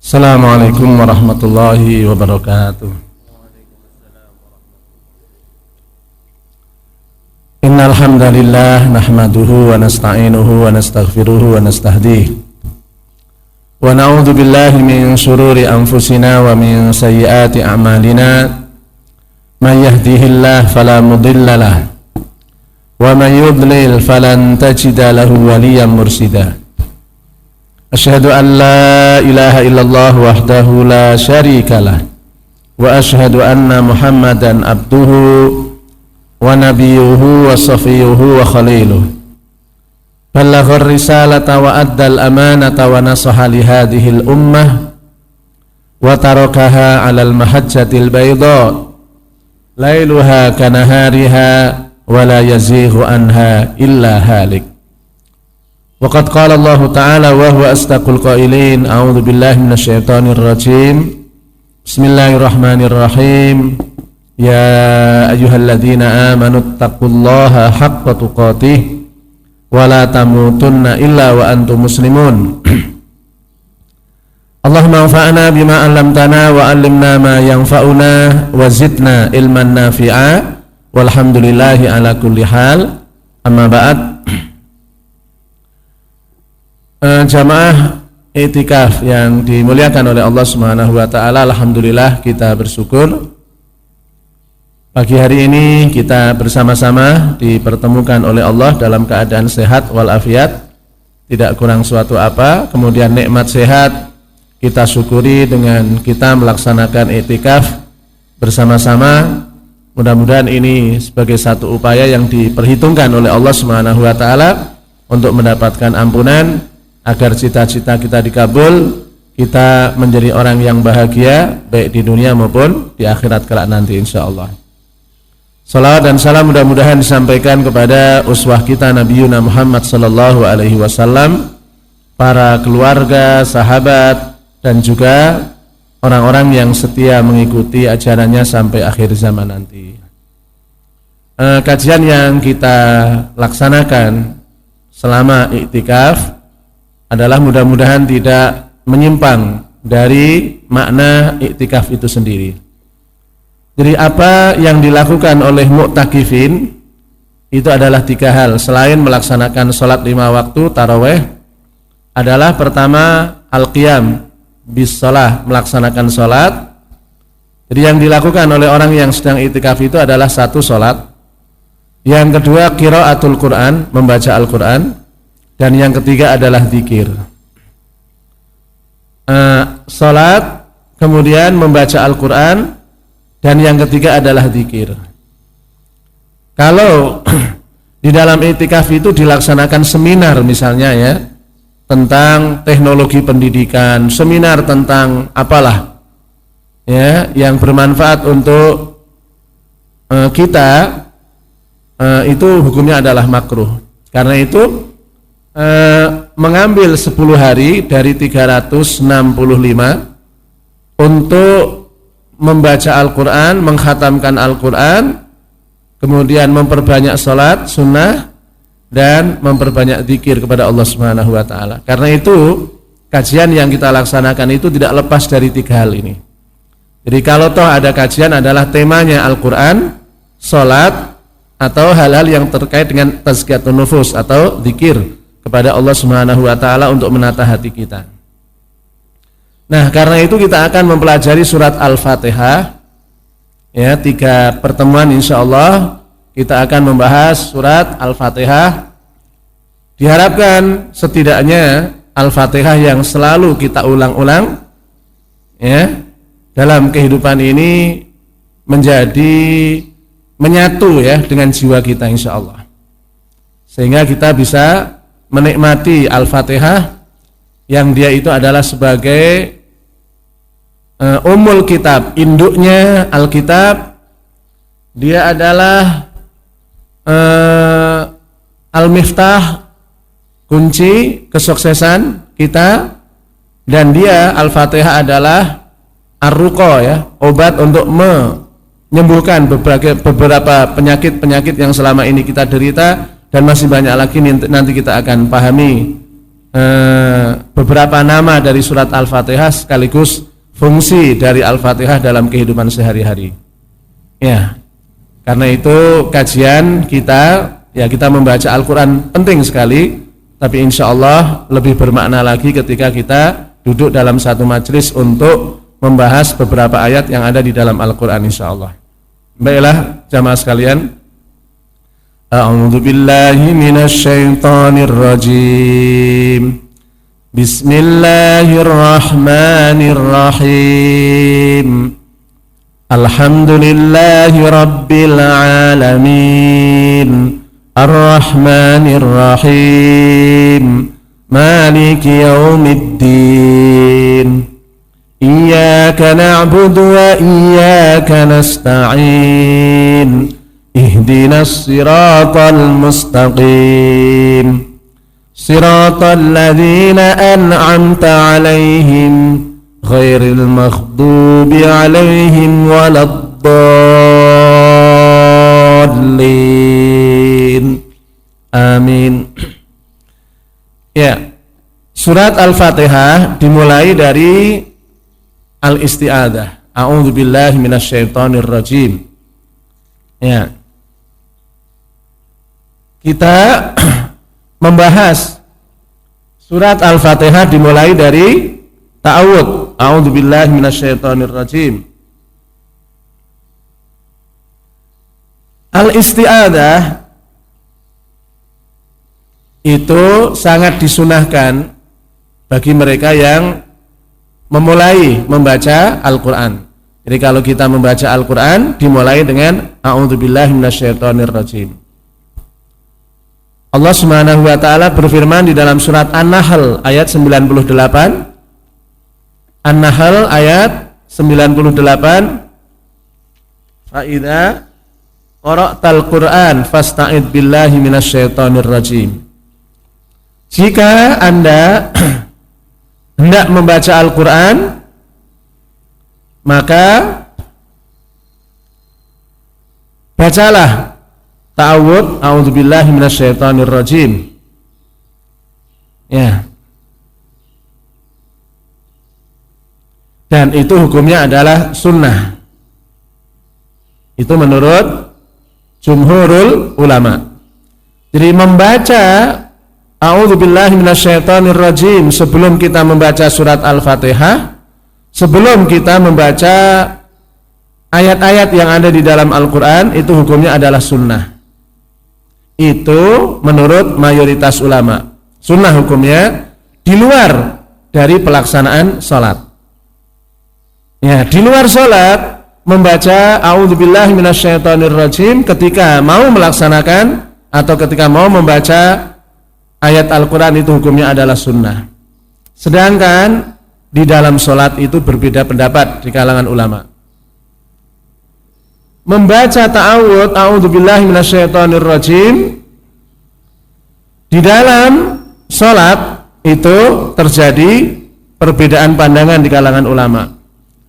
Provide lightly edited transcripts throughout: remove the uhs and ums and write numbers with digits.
Assalamualaikum warahmatullahi wabarakatuh. Innal hamdalillah nahmaduhu wa nasta'inuhu wa nastaghfiruhu wa nastahdihi wa na'udzu billahi min shururi anfusina wa min sayyiati a'malina. May yahdihillahu fala mudilla lahu wa may yudlil falan tajida lahu waliyyan mursyida. Asyhadu an la ilaha illallah wahdahu la syarika lah wa asyhadu anna Muhammadan abduhu wa nabiyuhu wa safiyuhu wa khaliluh. Ballaghar risalata wa addal amanata wa nasaha li hadhil ummah wa tarakaha 'alal mahajjatil bayda lailuha kanahariha wa la yazighu anha illa halik. Waqad qala Allah Ta'ala wa huwa asdaqul qailin. A'udzu billahi minasyaitonir rajim. Bismillahirrahmanirrahim. Ya ayyuhalladzina amanu taqullaha haqqa tuqatih wa la tamutunna illa wa antum muslimun. Allahumma anfa'na bima 'allamtana wa 'allimna ma yanfa'una wa zidna ilman nafi'a walhamdulillahi ala kulli hal. Amma ba'd. Jamaah i'tikaf yang dimuliakan oleh Allah Subhanahu wa taala, alhamdulillah kita bersyukur pagi hari ini kita bersama-sama dipertemukan oleh Allah dalam keadaan sehat walafiat, tidak kurang suatu apa. Kemudian nikmat sehat kita syukuri dengan kita melaksanakan i'tikaf bersama-sama. Mudah-mudahan ini sebagai satu upaya yang diperhitungkan oleh Allah Subhanahu wa taala untuk mendapatkan ampunan, agar cita-cita kita dikabul, kita menjadi orang yang bahagia baik di dunia maupun di akhirat kelak nanti insyaallah. Salawat dan salam mudah-mudahan disampaikan kepada uswah kita Nabiuna Muhammad sallallahu alaihi wasallam, para keluarga, sahabat dan juga orang-orang yang setia mengikuti ajarannya sampai akhir zaman nanti. Kajian yang kita laksanakan selama i'tikaf adalah mudah-mudahan tidak menyimpang dari makna i'tikaf itu sendiri. Jadi apa yang dilakukan oleh mu'takifin itu adalah 3 hal. Selain melaksanakan sholat 5 waktu tarawih, adalah pertama al-qiyam bis sholah, melaksanakan sholat. Jadi yang dilakukan oleh orang yang sedang i'tikaf itu adalah 1 sholat. Yang kedua qiraatul Quran, membaca Al-Quran. Dan yang ketiga adalah zikir. Salat, kemudian membaca Al-Quran, dan yang ketiga adalah zikir. Kalau di dalam i'tikaf itu dilaksanakan seminar misalnya ya, tentang teknologi pendidikan, seminar tentang apalah ya yang bermanfaat untuk kita, itu hukumnya adalah makruh. Karena itu mengambil 10 hari dari 365 untuk membaca Al-Quran, mengkhatamkan Al-Quran, kemudian memperbanyak sholat sunnah dan memperbanyak zikir kepada Allah Subhanahu wa taala. Karena itu kajian yang kita laksanakan itu tidak lepas dari 3 hal ini. Jadi kalau toh ada kajian adalah temanya Al-Quran, sholat, atau hal-hal yang terkait dengan tazkiyatun nufus atau zikir kepada Allah Subhanahu wa taala untuk menata hati kita. Nah, karena itu kita akan mempelajari surat Al-Fatihah. Ya, 3 pertemuan insyaallah kita akan membahas surat Al-Fatihah. Diharapkan setidaknya Al-Fatihah yang selalu kita ulang-ulang ya dalam kehidupan ini menjadi menyatu ya dengan jiwa kita insyaallah. Sehingga kita bisa menikmati Al-Fatihah yang dia itu adalah sebagai ummul kitab, induknya Alkitab. Dia adalah al-miftah, kunci kesuksesan kita, dan dia Al-Fatihah adalah ar-ruqa ya, obat untuk menyembuhkan beberapa penyakit-penyakit yang selama ini kita derita. Dan masih banyak lagi nanti kita akan pahami beberapa nama dari surat Al-Fatihah sekaligus fungsi dari Al-Fatihah dalam kehidupan sehari-hari. Ya, karena itu kajian kita, ya kita membaca Al-Quran penting sekali, tapi insya Allah lebih bermakna lagi ketika kita duduk dalam satu majelis untuk membahas beberapa ayat yang ada di dalam Al-Quran insya Allah. Baiklah jamaah sekalian, a'udzu billahi minasy syaithanir rajim. Bismillahirrahmanirrahim. Alhamdulillahi rabbil alamin. Ar-Rahmanir Rahim. Maliki yaumiddin. Iyyaka na'budu wa iyyaka nasta'in. Ihdinas siratal mustaqim. Siratal ladzina an'amta 'alaihim ghairil maghdubi 'alaihim waladdallin. Amin. Ya, surat Al-Fatihah dimulai dari al-isti'adzah. A'udzu billahi minasyaitonir rajim. Ya. Kita membahas surat Al-Fatihah dimulai dari ta'awudz. A'udzu billahi minasyaitonir rajim. Al-isti'adzah itu sangat disunahkan bagi mereka yang memulai membaca Al-Quran. Jadi kalau kita membaca Al-Quran dimulai dengan a'udzu billahi minasyaitonir rajim. Allah Subhanahu wa taala berfirman di dalam surat An-Nahl ayat 98. An-Nahl ayat 98. Fa idza qara'tal Qur'an fasta'id billahi minasyaitonir rajim. Jika Anda hendak membaca Al-Qur'an, maka bacalah ta'awudz, a'udzubillahi minasyaitonir rajim. Ya. Dan itu hukumnya adalah sunnah. Itu menurut jumhurul ulama. Jadi membaca a'udzubillahi minasyaitonir rajim sebelum kita membaca surat Al-Fatihah, sebelum kita membaca ayat-ayat yang ada di dalam Al-Quran, itu hukumnya adalah sunnah. Itu menurut mayoritas ulama. Sunnah hukumnya di luar dari pelaksanaan sholat. Ya, di luar sholat membaca a'udzubillahi minasyaitonir rajim ketika mau melaksanakan atau ketika mau membaca ayat Al-Quran itu hukumnya adalah sunnah. Sedangkan di dalam sholat itu berbeda pendapat di kalangan ulama. Membaca ta'awudz, a'udzubillahi minasyaitonir rajim di dalam sholat itu terjadi perbedaan pandangan di kalangan ulama.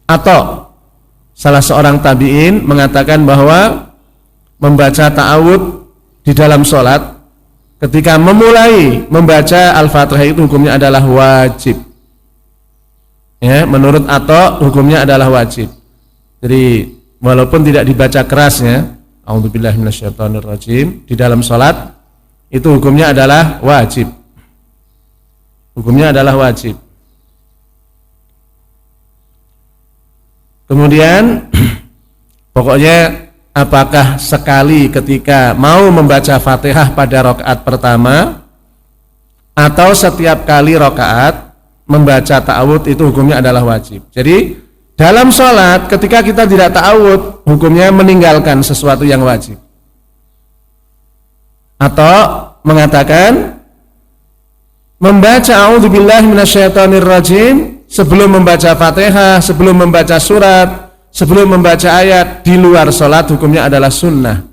Atau salah seorang tabi'in mengatakan bahwa membaca ta'awudz di dalam sholat ketika memulai membaca Al-Fatihah itu hukumnya adalah wajib. Ya, menurut Atha hukumnya adalah wajib. Jadi walaupun tidak dibaca kerasnya, a'udzubillahi minasyaitonir rajim di dalam salat itu hukumnya adalah wajib. Hukumnya adalah wajib. Kemudian pokoknya apakah sekali ketika mau membaca Fatihah pada rakaat pertama atau setiap kali rakaat membaca ta'awudz itu hukumnya adalah wajib. Jadi dalam sholat ketika kita tidak ta'awudz hukumnya meninggalkan sesuatu yang wajib. Atau mengatakan membaca a'udzubillahi minasyaitonir rajim sebelum membaca Fatihah, sebelum membaca surat, sebelum membaca ayat di luar sholat hukumnya adalah sunnah.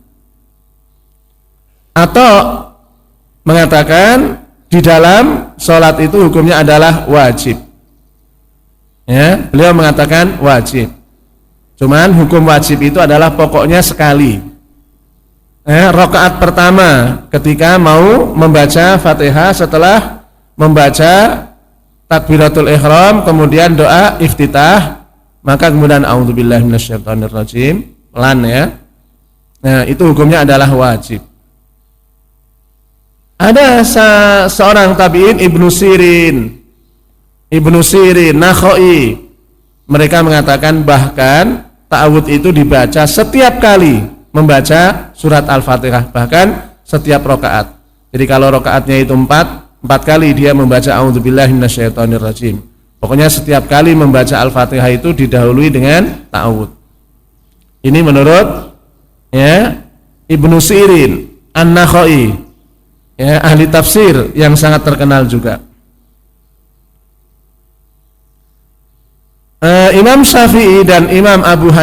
Atau mengatakan di dalam sholat itu hukumnya adalah wajib. Ya, beliau mengatakan wajib. Cuman hukum wajib itu adalah pokoknya sekali. Rakaat pertama ketika mau membaca Fatihah setelah membaca takbiratul ihram, kemudian doa iftitah, maka kemudian a'udzubillahi minasyaitonirrajim, pelan ya. Nah, itu hukumnya adalah wajib. Ada seorang tabi'in Ibnu Sirin, Nakhai, mereka mengatakan bahkan ta'awudz itu dibaca setiap kali membaca surat Al-Fatihah, bahkan setiap rakaat. Jadi kalau rakaatnya itu 4 kali dia membaca a'udzubillahi minasyaitonirrajim. Pokoknya setiap kali membaca Al-Fatihah itu didahului dengan ta'awudz. Ini menurut ya Ibnu Sirin An-Nakhai, ya, ahli tafsir yang sangat terkenal juga. Imam Syafi'i dan Imam Abu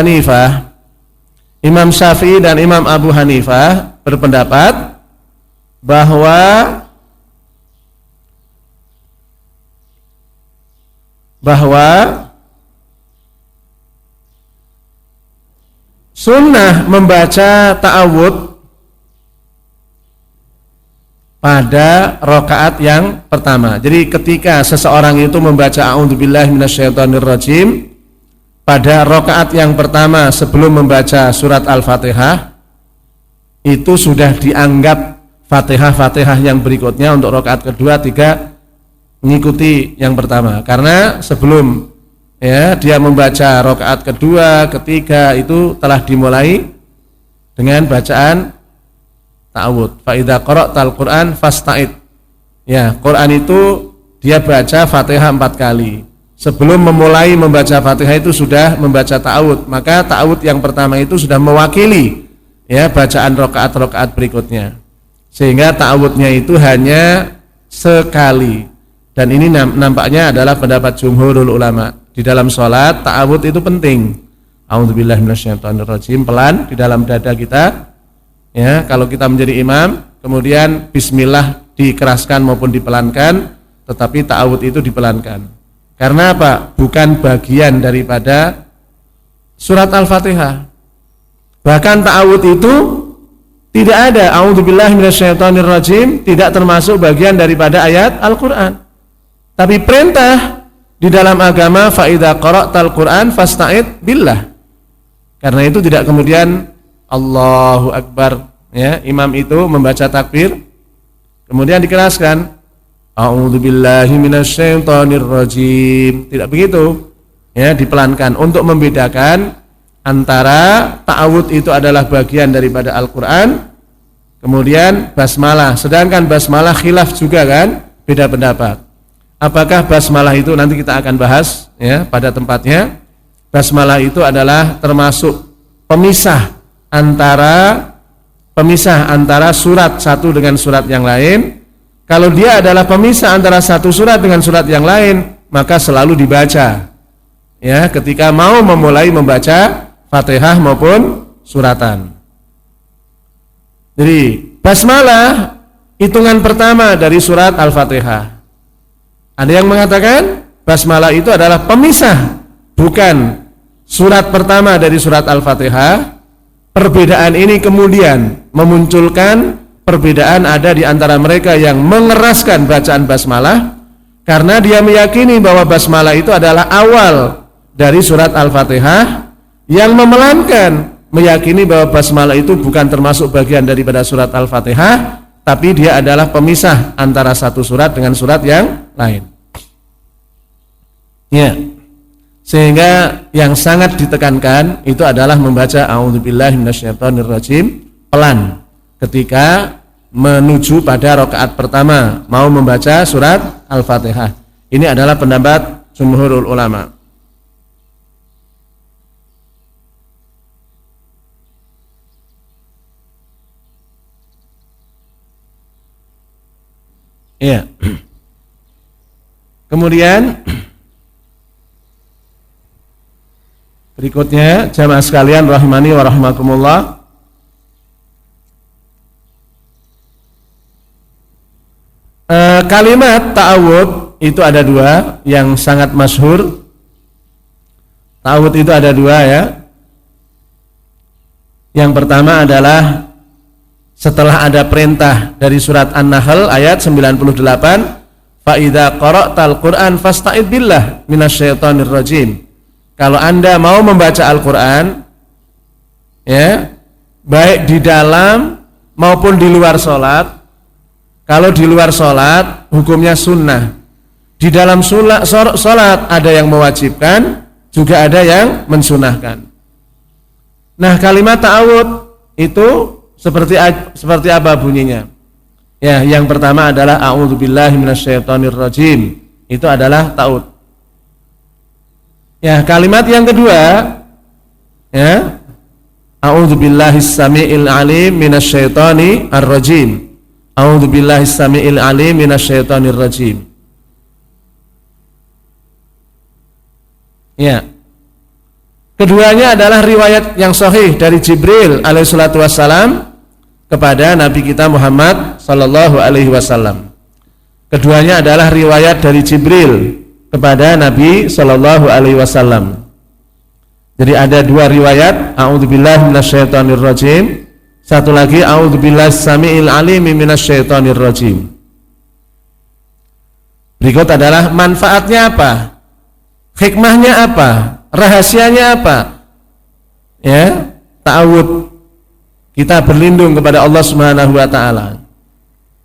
Hanifah berpendapat bahwa sunnah membaca ta'awudz pada rakaat yang pertama. Jadi ketika seseorang itu membaca a'udzubillahi minasyaitonirrajim pada rakaat yang pertama sebelum membaca surat Al-Fatihah, itu sudah dianggap Fatihah yang berikutnya untuk rakaat kedua, tiga mengikuti yang pertama. Karena sebelum ya dia membaca rakaat kedua, ketiga itu telah dimulai dengan bacaan ta'awudz. Fa idza qara'tal Qur'an fasta'id. Ya, Quran itu dia baca Fatihah 4 kali. Sebelum memulai membaca Fatihah itu sudah membaca ta'awudz. Maka ta'awudz yang pertama itu sudah mewakili ya bacaan rakaat-rakaat berikutnya. Sehingga ta'awudznya itu hanya sekali. Dan ini nampaknya adalah pendapat jumhurul ulama. Di dalam sholat ta'awudz itu penting. A'udzubillahi minasyaitonirrajim, pelan di dalam dada kita. Ya, kalau kita menjadi imam, kemudian bismillah dikeraskan maupun dipelankan, tetapi ta'awudz itu dipelankan. Karena apa? Bukan bagian daripada surat Al-Fatihah. Bahkan ta'awudz itu tidak ada a'udzubillahi minasyaitonirrajim, tidak termasuk bagian daripada ayat Al-Qur'an. Tapi perintah di dalam agama fa idza qara'tal Qur'an fasta'id billah. Karena itu tidak kemudian Allahu Akbar ya, imam itu membaca takbir kemudian dikeraskan a'udzubillahi minasyaitonirrajim, tidak begitu ya, dipelankan untuk membedakan antara ta'awudz itu adalah bagian daripada Al-Qur'an, kemudian basmalah. Sedangkan basmalah khilaf juga kan, beda pendapat. Apakah basmalah itu, nanti kita akan bahas ya pada tempatnya. Basmalah itu adalah termasuk pemisah antara surat satu dengan surat yang lain. Kalau dia adalah pemisah antara satu surat dengan surat yang lain, maka selalu dibaca ya ketika mau memulai membaca Fatihah maupun suratan. Jadi basmalah hitungan pertama dari surat Al-Fatihah. Ada yang mengatakan basmalah itu adalah pemisah, bukan surat pertama dari surat Al-Fatihah. Perbedaan ini kemudian memunculkan perbedaan ada di antara mereka yang mengeraskan bacaan basmalah karena dia meyakini bahwa basmalah itu adalah awal dari surat Al-Fatihah, yang memelankan meyakini bahwa basmalah itu bukan termasuk bagian daripada surat Al-Fatihah, tapi dia adalah pemisah antara satu surat dengan surat yang lain. Ya. Sehingga yang sangat ditekankan itu adalah membaca a'udzubillahi minasyaitonirrajim pelan ketika menuju pada rakaat pertama mau membaca surat Al-Fatihah. Ini adalah pendapat jumhurul ulama. Iya. Kemudian berikutnya jamaah sekalian rahimani wa rahimakumullah, kalimat ta'awudz itu ada dua yang sangat masyhur. Ta'awudz itu ada dua ya. Yang pertama adalah setelah ada perintah dari surat An-Nahl ayat 98, Fa idza qara'tal Qur'an fasta'id billah minasyaitonir rajim. Kalau Anda mau membaca Al-Qur'an, ya, baik di dalam maupun di luar salat. Kalau di luar salat hukumnya sunnah. Di dalam salat ada yang mewajibkan, juga ada yang mensunahkan. Nah, kalimat ta'awudz itu seperti apa bunyinya? Ya, yang pertama adalah a'udzubillahi minasyaitonirrajim. Itu adalah ta'awudz. Ya, kalimat yang kedua, ya, a'udzubillahis samiil alim minasyaitonir rajim. A'udzubillahis samiil alim minasyaitonir rajim. Ya. Keduanya adalah riwayat yang sahih dari Jibril alaihi salatu wassalam kepada Nabi kita Muhammad sallallahu alaihi wasallam. Keduanya adalah riwayat dari Jibril kepada Nabi sallallahu alaihi wasallam. Jadi ada dua riwayat, a'udzubillahi minasyaitonirrajim, satu lagi a'udzubillahis samiil alim minasyaitonirrajim. Berikut adalah manfaatnya apa? Hikmahnya apa? Rahasianya apa? Ya, ta'awudz. Kita berlindung kepada Allah Subhanahu wa taala.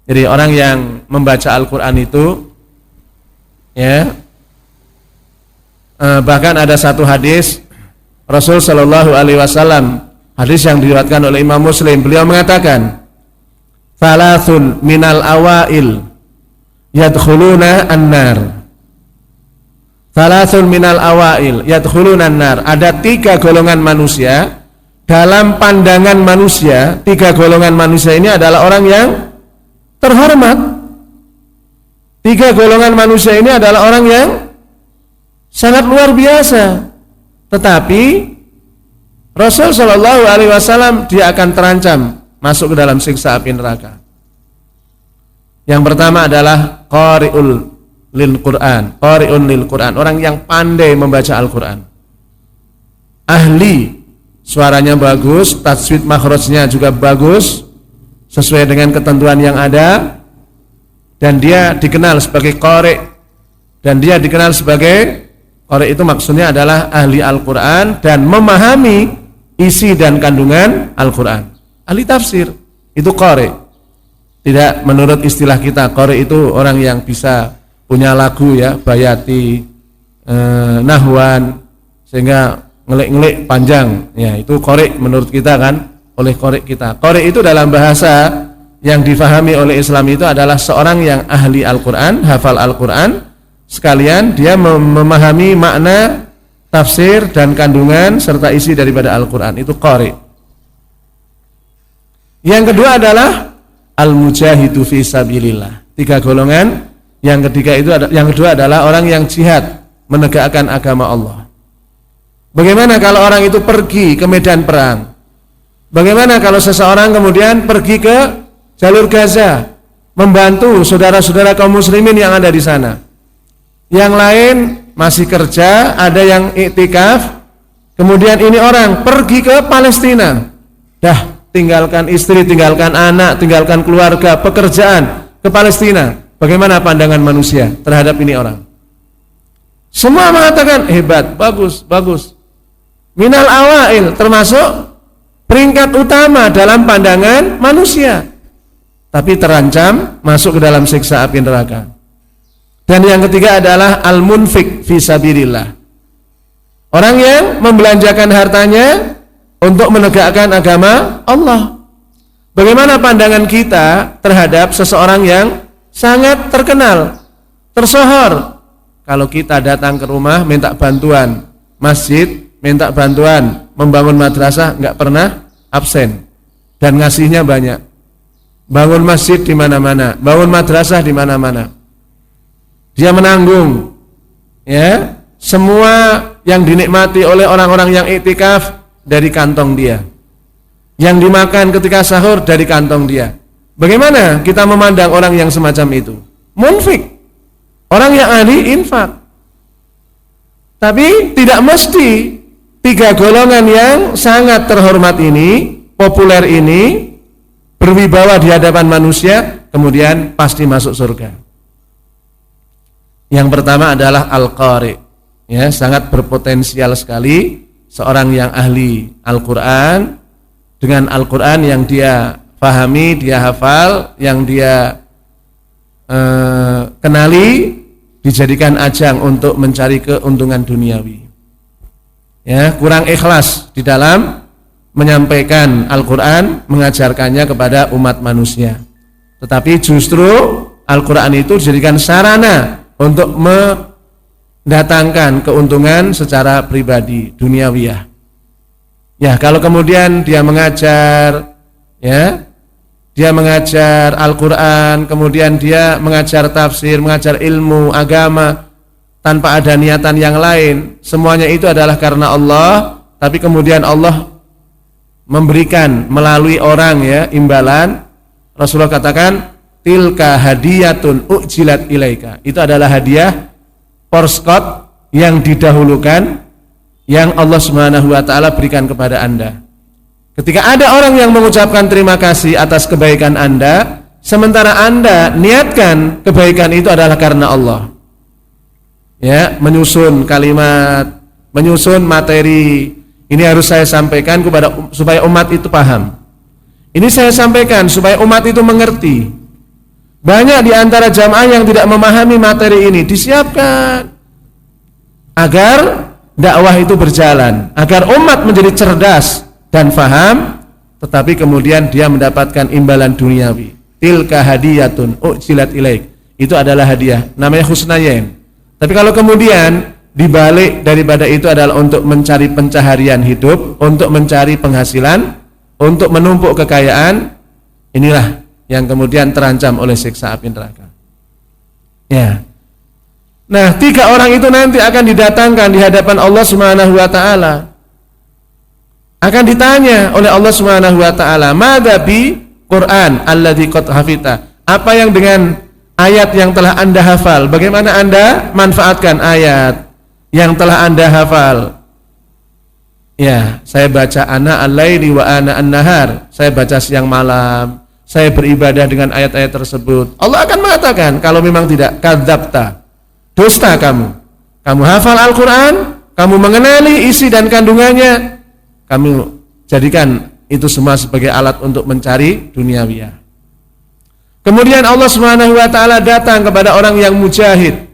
Jadi orang yang membaca Al-Qur'an itu, ya, bahkan ada satu hadis Rasul sallallahu alaihi wasallam, hadis yang diriwayatkan oleh Imam Muslim, beliau mengatakan, "Thalathun minal awail yadkhuluna an-nar." Thalathun minal awail yadkhuluna an-nar. Ada 3 golongan manusia. Dalam pandangan manusia, 3 golongan manusia ini adalah orang yang terhormat. 3 golongan manusia ini adalah orang yang sangat luar biasa. Tetapi Rasul sallallahu alaihi wasallam dia akan terancam masuk ke dalam siksa api neraka. Yang pertama adalah qari'ul lil Qur'an, qari'un lil Qur'an, orang yang pandai membaca Al-Qur'an. Ahli, suaranya bagus, tajwid makhrajnya juga bagus sesuai dengan ketentuan yang ada, dan dia dikenal sebagai qari', dan dia dikenal sebagai qari' itu maksudnya adalah ahli Al-Qur'an dan memahami isi dan kandungan Al-Qur'an. Ahli tafsir itu qari'. Tidak menurut istilah kita, qari' itu orang yang bisa punya lagu, ya, bayati, nahwan, sehingga ngelik-ngelik panjang, ya, itu qari' menurut kita kan, oleh qari' kita. Qari' itu dalam bahasa yang difahami oleh Islam itu adalah seorang yang ahli Al-Qur'an, hafal Al-Qur'an, sekalian dia memahami makna, tafsir dan kandungan serta isi daripada Al-Qur'an. Itu qari'. Yang kedua adalah al-mujahidu fi sabilillah. 3 golongan. Yang kedua adalah orang yang jihad menegakkan agama Allah. Bagaimana kalau orang itu pergi ke medan perang? Bagaimana kalau seseorang kemudian pergi ke jalur Gaza membantu saudara-saudara kaum muslimin yang ada di sana? Yang lain masih kerja, ada yang iktikaf. Kemudian ini orang pergi ke Palestina. Dah tinggalkan istri, tinggalkan anak, tinggalkan keluarga, pekerjaan, ke Palestina. Bagaimana pandangan manusia terhadap ini orang? Semua mengatakan hebat, bagus, bagus. Minal awail, termasuk peringkat utama dalam pandangan manusia. Tapi terancam masuk ke dalam siksa api neraka. Dan yang ketiga adalah al-munfik fi sabilillah. Orang yang membelanjakan hartanya untuk menegakkan agama Allah. Bagaimana pandangan kita terhadap seseorang yang sangat terkenal, tersohor? Kalau kita datang ke rumah minta bantuan masjid, minta bantuan membangun madrasah, nggak pernah absen dan ngasihnya banyak. Bangun masjid di mana-mana, bangun madrasah di mana-mana. Dia menanggung, ya, semua yang dinikmati oleh orang-orang yang iktikaf dari kantong dia. Yang dimakan ketika sahur dari kantong dia. Bagaimana kita memandang orang yang semacam itu? Munfik, orang yang ahli infak. Tapi tidak mesti 3 golongan yang sangat terhormat ini, populer ini, berwibawa di hadapan manusia, kemudian pasti masuk surga. Yang pertama adalah al-qari. Ya, sangat berpotensial sekali seorang yang ahli Al-Qur'an dengan Al-Qur'an yang dia pahami, dia hafal, yang dia kenali, dijadikan ajang untuk mencari keuntungan duniawi. Ya, kurang ikhlas di dalam menyampaikan Al-Qur'an, mengajarkannya kepada umat manusia. Tetapi justru Al-Qur'an itu dijadikan sarana untuk mendatangkan keuntungan secara pribadi, duniawiyah. Ya, kalau kemudian dia mengajar, ya, dia mengajar Al-Qur'an, kemudian dia mengajar tafsir, mengajar ilmu agama tanpa ada niatan yang lain, semuanya itu adalah karena Allah, tapi kemudian Allah memberikan melalui orang, ya, imbalan. Rasulullah katakan, tilka hadiyatun ujilat ilaika. Itu adalah hadiah porskot yang didahulukan, yang Allah Subhanahu wa taala berikan kepada Anda. Ketika ada orang yang mengucapkan terima kasih atas kebaikan Anda, sementara Anda niatkan kebaikan itu adalah karena Allah. Ya, menyusun kalimat, menyusun materi, ini harus saya sampaikan supaya umat itu paham. Ini saya sampaikan supaya umat itu mengerti. Banyak di antara jamaah yang tidak memahami materi ini, disiapkan agar dakwah itu berjalan, agar umat menjadi cerdas dan faham, tetapi kemudian dia mendapatkan imbalan duniawi. Tilka hadiyatun ujilat ilaik. Itu adalah hadiah, namanya husnayain. Tapi kalau kemudian dibalik daripada itu adalah untuk mencari pencaharian hidup, untuk mencari penghasilan, untuk menumpuk kekayaan, inilah yang kemudian terancam oleh siksa api neraka. Ya. Nah, 3 orang itu nanti akan didatangkan di hadapan Allah Subhanahu wa taala. Akan ditanya oleh Allah Subhanahu wa taala, "Madza bi Qur'an alladzi qad hafita?" Apa yang dengan ayat yang telah Anda hafal? Bagaimana Anda manfaatkan ayat yang telah Anda hafal? Ya, saya baca ana al-laili wa ana an-nahar. Saya baca siang malam. Saya beribadah dengan ayat-ayat tersebut. Allah akan mengatakan, kalau memang tidak, kadzabta. Dusta kamu. Kamu hafal Al-Qur'an, kamu mengenali isi dan kandungannya, kamu jadikan itu semua sebagai alat untuk mencari duniawiyah. Kemudian Allah Subhanahu wa taala datang kepada orang yang mujahid.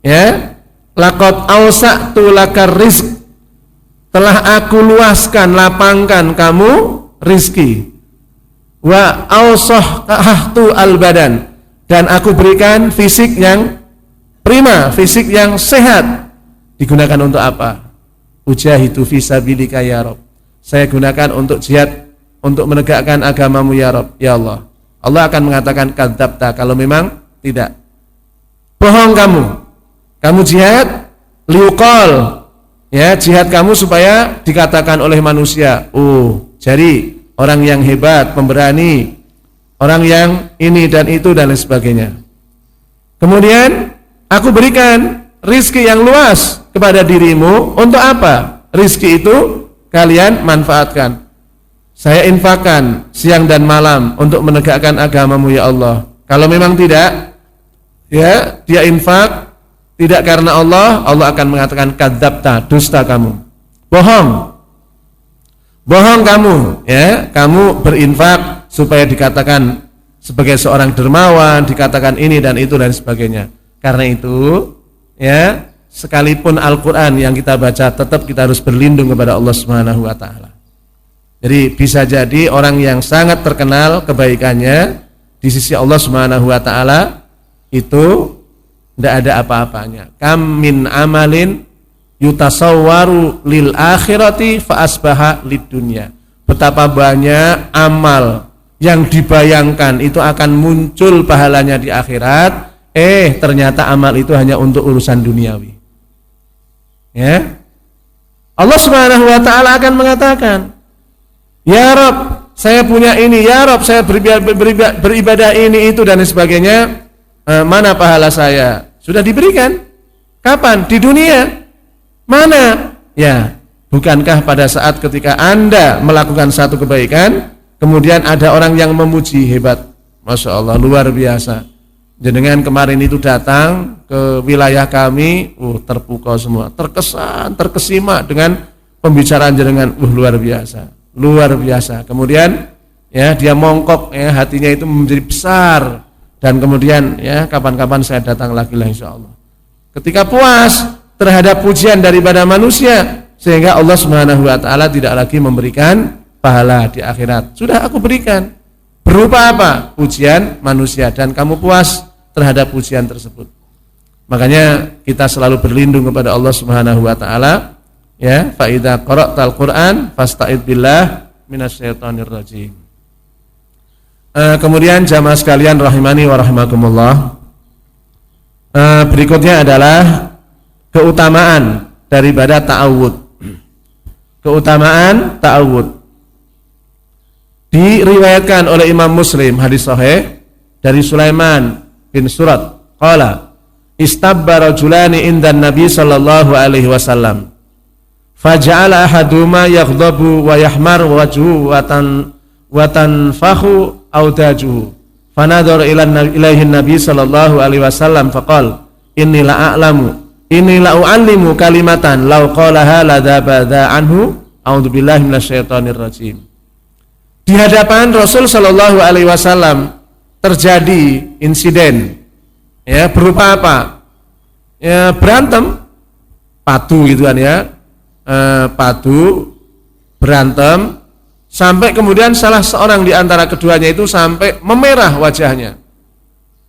Ya, laqad awsa'tu lakar rizq. Telah aku luaskan, lapangkan kamu rizki. Wa awsahtu al-badan, dan aku berikan fisik yang prima, fisik yang sehat. Digunakan untuk apa? Ujahidu fisabilika ya Rabb. Saya gunakan untuk jihad, untuk menegakkan agamamu ya Rabb, ya Allah. Allah akan mengatakan kadzabta, kalau memang tidak. Bohong kamu. Kamu jihad liuqal. Ya, jihad kamu supaya dikatakan oleh manusia, oh, jadi orang yang hebat, pemberani, orang yang ini dan itu dan lain sebagainya. Kemudian aku berikan rizki yang luas kepada dirimu. Untuk apa? Rizki itu kalian manfaatkan. Saya infakkan siang dan malam untuk menegakkan agamamu ya Allah. Kalau memang tidak, ya, dia infak tidak karena Allah, Allah akan mengatakan kadzabta, dusta kamu. Bohong. Bohong kamu, ya. Kamu berinfak supaya dikatakan sebagai seorang dermawan, dikatakan ini dan itu dan sebagainya. Karena itu, ya, sekalipun Al-Qur'an yang kita baca, tetap kita harus berlindung kepada Allah Subhanahu wa taala. Jadi bisa jadi orang yang sangat terkenal kebaikannya di sisi Allah Subhanahu wa taala itu tidak ada apa-apanya. Kam min amalin yutasawwaru lil akhirati fa asbaha lid dunya. Betapa banyak amal yang dibayangkan itu akan muncul pahalanya di akhirat, ternyata amal itu hanya untuk urusan duniawi. Ya. Allah Subhanahu wa taala akan mengatakan, "Ya Rabb, saya punya ini, ya Rabb, saya beribadah ini itu dan sebagainya. Mana pahala saya?" Sudah diberikan. Kapan? Di dunia. Mana? Ya, bukankah pada saat ketika Anda melakukan satu kebaikan, kemudian ada orang yang memuji, hebat, Masya Allah, luar biasa. jenengan kemarin itu datang ke wilayah kami, terpukau semua, terkesan, terkesima dengan pembicaraan jenengan, luar biasa, luar biasa. Kemudian ya dia mongkok, ya hatinya itu menjadi besar, dan kemudian ya kapan-kapan saya datang lagi lah insya Allah. Ketika puas terhadap pujian daripada manusia, sehingga Allah Subhanahu wa taala tidak lagi memberikan pahala di akhirat. Sudah aku berikan. Berupa apa? Pujian manusia, dan kamu puas terhadap pujian tersebut. Makanya kita selalu berlindung kepada Allah Subhanahu wa taala, ya, fa idza qara'tal Qur'an fasta'id billah minasyaitonir rajim. Kemudian jamaah sekalian rahimani wa rahimakumullah. Berikutnya adalah keutamaan daripada ta'awud. Keutamaan ta'awud. Diriwayatkan oleh Imam Muslim hadis sahih dari Sulaiman bin Surat qala istabba rajulani indan Nabi sallallahu alaihi wasallam faja'ala ahaduma yaghdabu wa yahmar wajhu wa tanfahu awdajuhu fanadhara ilaihi Nabi sallallahu alaihi wasallam faqala inni la u'allimu kalimatan law qalaha la dabada anhu a'udzubillahi minasyaitonir rajim. Di hadapan Rasul Shallallahu Alaihi Wasallam terjadi insiden, ya berupa apa? Ya berantem, padu gitu kan ya, padu berantem sampai kemudian salah seorang di antara keduanya itu sampai memerah wajahnya,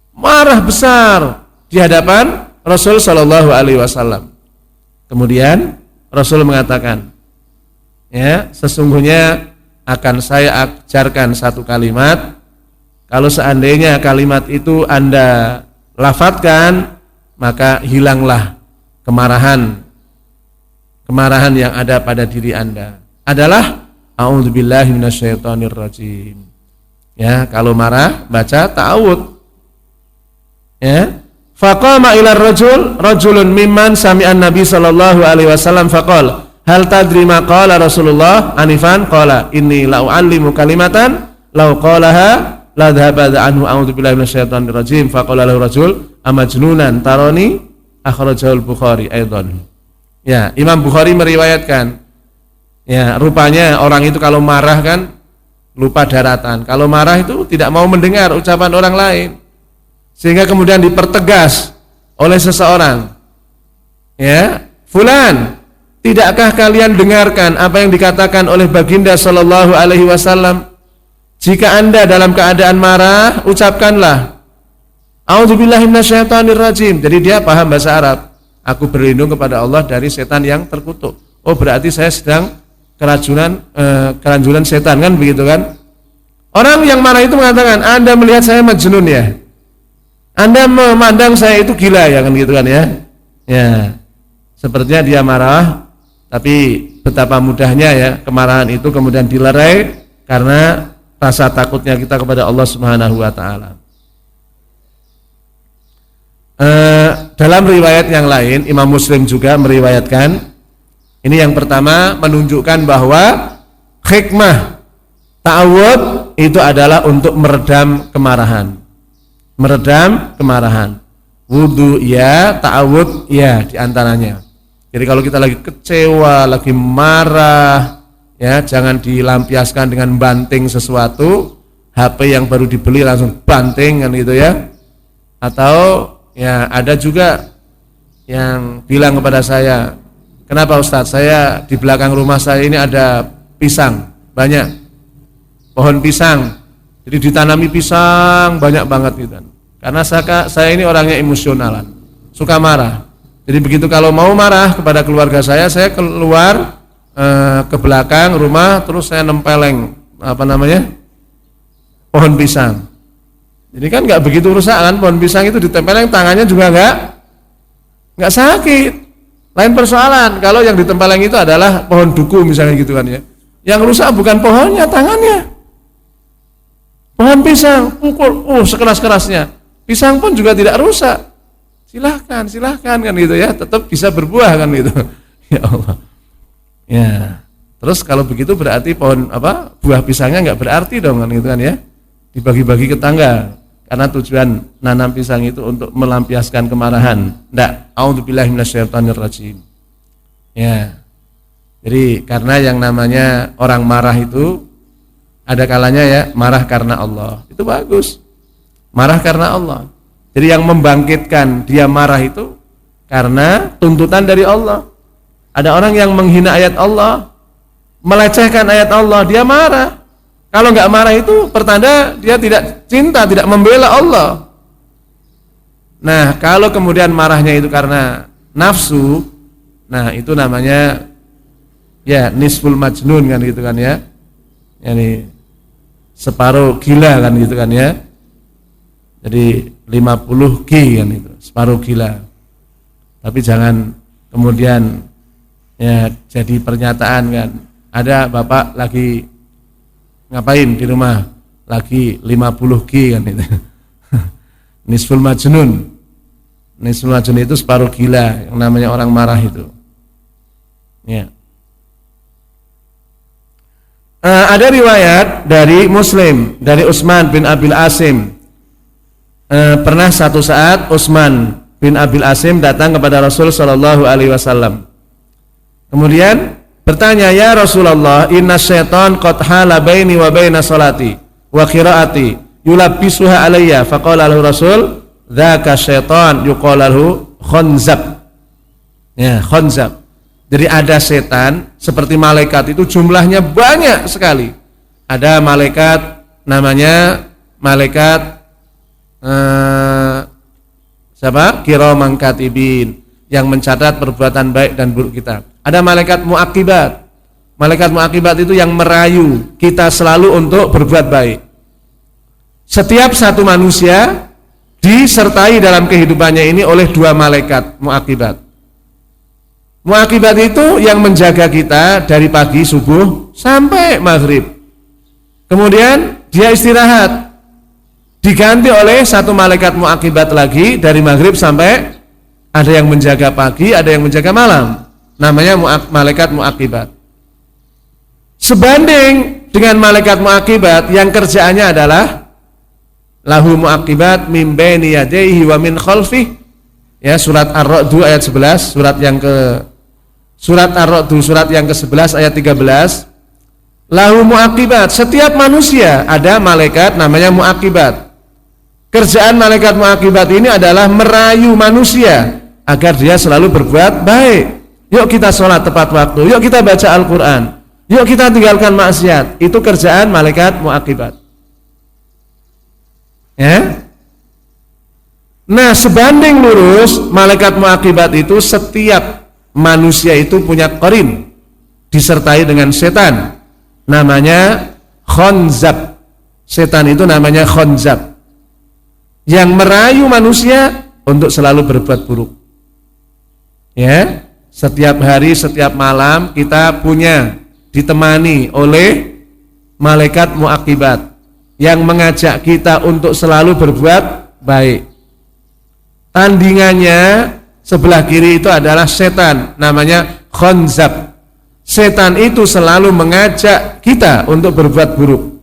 marah besar di hadapan Rasul Shallallahu Alaihi Wasallam. Kemudian Rasul mengatakan, ya sesungguhnya akan saya ajarkan satu kalimat, kalau seandainya kalimat itu Anda lafadzkan, maka hilanglah kemarahan yang ada pada diri Anda. Adalah a'udzubillahi minasyaitonir rajim. Ya, kalau marah baca ta'awud. Ya. Faqama ila rajulun mimman sami'an Nabi sallallahu alaihi wasallam faqala hal tadri ma qala Rasulullah anifan qala inni la u'allimu kalimatan law qalaha la dhahaba anhu a'udzubillahi minasyaitonir rajim faqala lahu rajul amajnunan tarani akhrajahul Bukhari aidan. Ya, Imam Bukhari meriwayatkan, ya rupanya orang itu kalau marah kan lupa daratan. Kalau marah itu tidak mau mendengar ucapan orang lain. Sehingga kemudian dipertegas oleh seseorang. Ya, fulan, tidakkah kalian dengarkan apa yang dikatakan oleh baginda sallallahu alaihi wasallam? Jika Anda dalam keadaan marah, ucapkanlah a'udzubillahi minasyaitonir rajim. Jadi dia paham bahasa Arab. Aku berlindung kepada Allah dari setan yang terkutuk. Oh, berarti saya sedang keranjuran setan, kan begitu kan? Orang yang marah itu mengatakan, Anda melihat saya majnun ya? Anda memandang saya itu gila ya, kan gitu kan ya? Ya. Sepertinya dia marah, tapi betapa mudahnya ya kemarahan itu kemudian dilerai karena rasa takutnya kita kepada Allah Subhanahu wa taala. Dalam riwayat yang lain, Imam Muslim juga meriwayatkan, ini yang pertama menunjukkan bahwa hikmah ta'awud itu adalah untuk meredam kemarahan. Meredam kemarahan. Wudu ya, ta'awud ya, diantaranya. Jadi kalau kita lagi kecewa, lagi marah, ya jangan dilampiaskan dengan banting sesuatu. HP yang baru dibeli langsung banting kan gitu ya. Atau ya ada juga yang bilang kepada saya, kenapa Ustadz, saya di belakang rumah saya ini ada pisang banyak, pohon pisang, jadi ditanami pisang banyak banget gitu. Karena saya ini orangnya emosionalan, suka marah. Jadi begitu kalau mau marah kepada keluarga saya keluar ke belakang rumah, terus saya nempeleng pohon pisang. Jadi kan nggak begitu rusak kan, pohon pisang itu ditempeleng, tangannya juga nggak sakit. Lain persoalan kalau yang ditempeleng itu adalah pohon duku misalnya gitu kan ya. Yang rusak bukan pohonnya, tangannya. Pohon pisang pukul, sekeras-kerasnya. Pisang pun juga tidak rusak. Silahkan kan gitu ya, tetap bisa berbuah kan gitu. Ya Allah. Ya. Terus kalau begitu berarti buah pisangnya nggak berarti dong kan gitu kan ya. Dibagi-bagi ke tangga. karena tujuan nanam pisang itu untuk melampiaskan kemarahan. Enggak, a'udzubillahi minasyaitonirrajim. Ya. Jadi karena yang namanya orang marah itu ada kalanya ya marah karena Allah. Itu bagus. Marah karena Allah. Jadi yang membangkitkan dia marah itu karena tuntutan dari Allah. Ada orang yang menghina ayat Allah, melecehkan ayat Allah, dia marah. Kalau nggak marah itu pertanda dia tidak cinta, tidak membela Allah. Nah, kalau kemudian marahnya itu karena nafsu, nah itu namanya ya nisful majnun kan gitu kan ya. Yani separuh gila kan gitu kan ya. Jadi 50 G kan itu, separuh gila. Tapi jangan kemudian ya jadi pernyataan kan. Ada bapak lagi ngapain di rumah? Lagi 50 G kan itu. Nisful majnun. Nisful majnun itu separuh gila, yang namanya orang marah itu. Ya. Ada riwayat dari Muslim, dari Utsman bin Abil Asim. Pernah satu saat Utsman bin Abil Asim datang kepada Rasul sallallahu alaihi wasallam. Kemudian bertanya, "Ya Rasulullah, inna syaitan qad hala baini wa baina salati wa qiraati yulabbisuha alayya." Faqala lahu Rasul, "Dzaka syaitan yuqalu khanzab." Ya, khanzab. Jadi ada setan seperti malaikat itu jumlahnya banyak sekali. Ada malaikat namanya malaikat siapa? Kiraman katibin, yang mencatat perbuatan baik dan buruk kita. Ada malaikat muaqibat. Malaikat muaqibat itu yang merayu kita selalu untuk berbuat baik. Setiap satu manusia disertai dalam kehidupannya ini oleh dua malaikat muaqibat. Muaqibat itu yang menjaga kita dari pagi subuh sampai maghrib. Kemudian dia istirahat. Diganti oleh satu malaikat muaqibat lagi dari maghrib sampai, ada yang menjaga pagi, ada yang menjaga malam. Namanya malaikat muaqibat. Sebanding dengan malaikat muaqibat yang kerjaannya adalah lahu muaqibat min baini yadayhi wa min khalfihi. Ya, surat Ar-Ra'd ayat 11, surat Ar-Ra'd surat yang ke-11 ayat 13. Lahu muaqibat, setiap manusia ada malaikat namanya muaqibat. Kerjaan malaikat muaqibat ini adalah merayu manusia agar dia selalu berbuat baik. Yuk kita sholat tepat waktu, yuk kita baca Al-Quran, yuk kita tinggalkan maksiat. Itu kerjaan malaikat muaqibat. Ya. Nah, sebanding lurus malaikat muaqibat itu, setiap manusia itu punya qarin, disertai dengan setan, namanya khanzab. Setan itu namanya khanzab, yang merayu manusia untuk selalu berbuat buruk. Ya, setiap hari, setiap malam kita punya ditemani oleh malaikat muaqibat yang mengajak kita untuk selalu berbuat baik. Tandingannya sebelah kiri itu adalah setan, namanya khanzab. Setan itu selalu mengajak kita untuk berbuat buruk.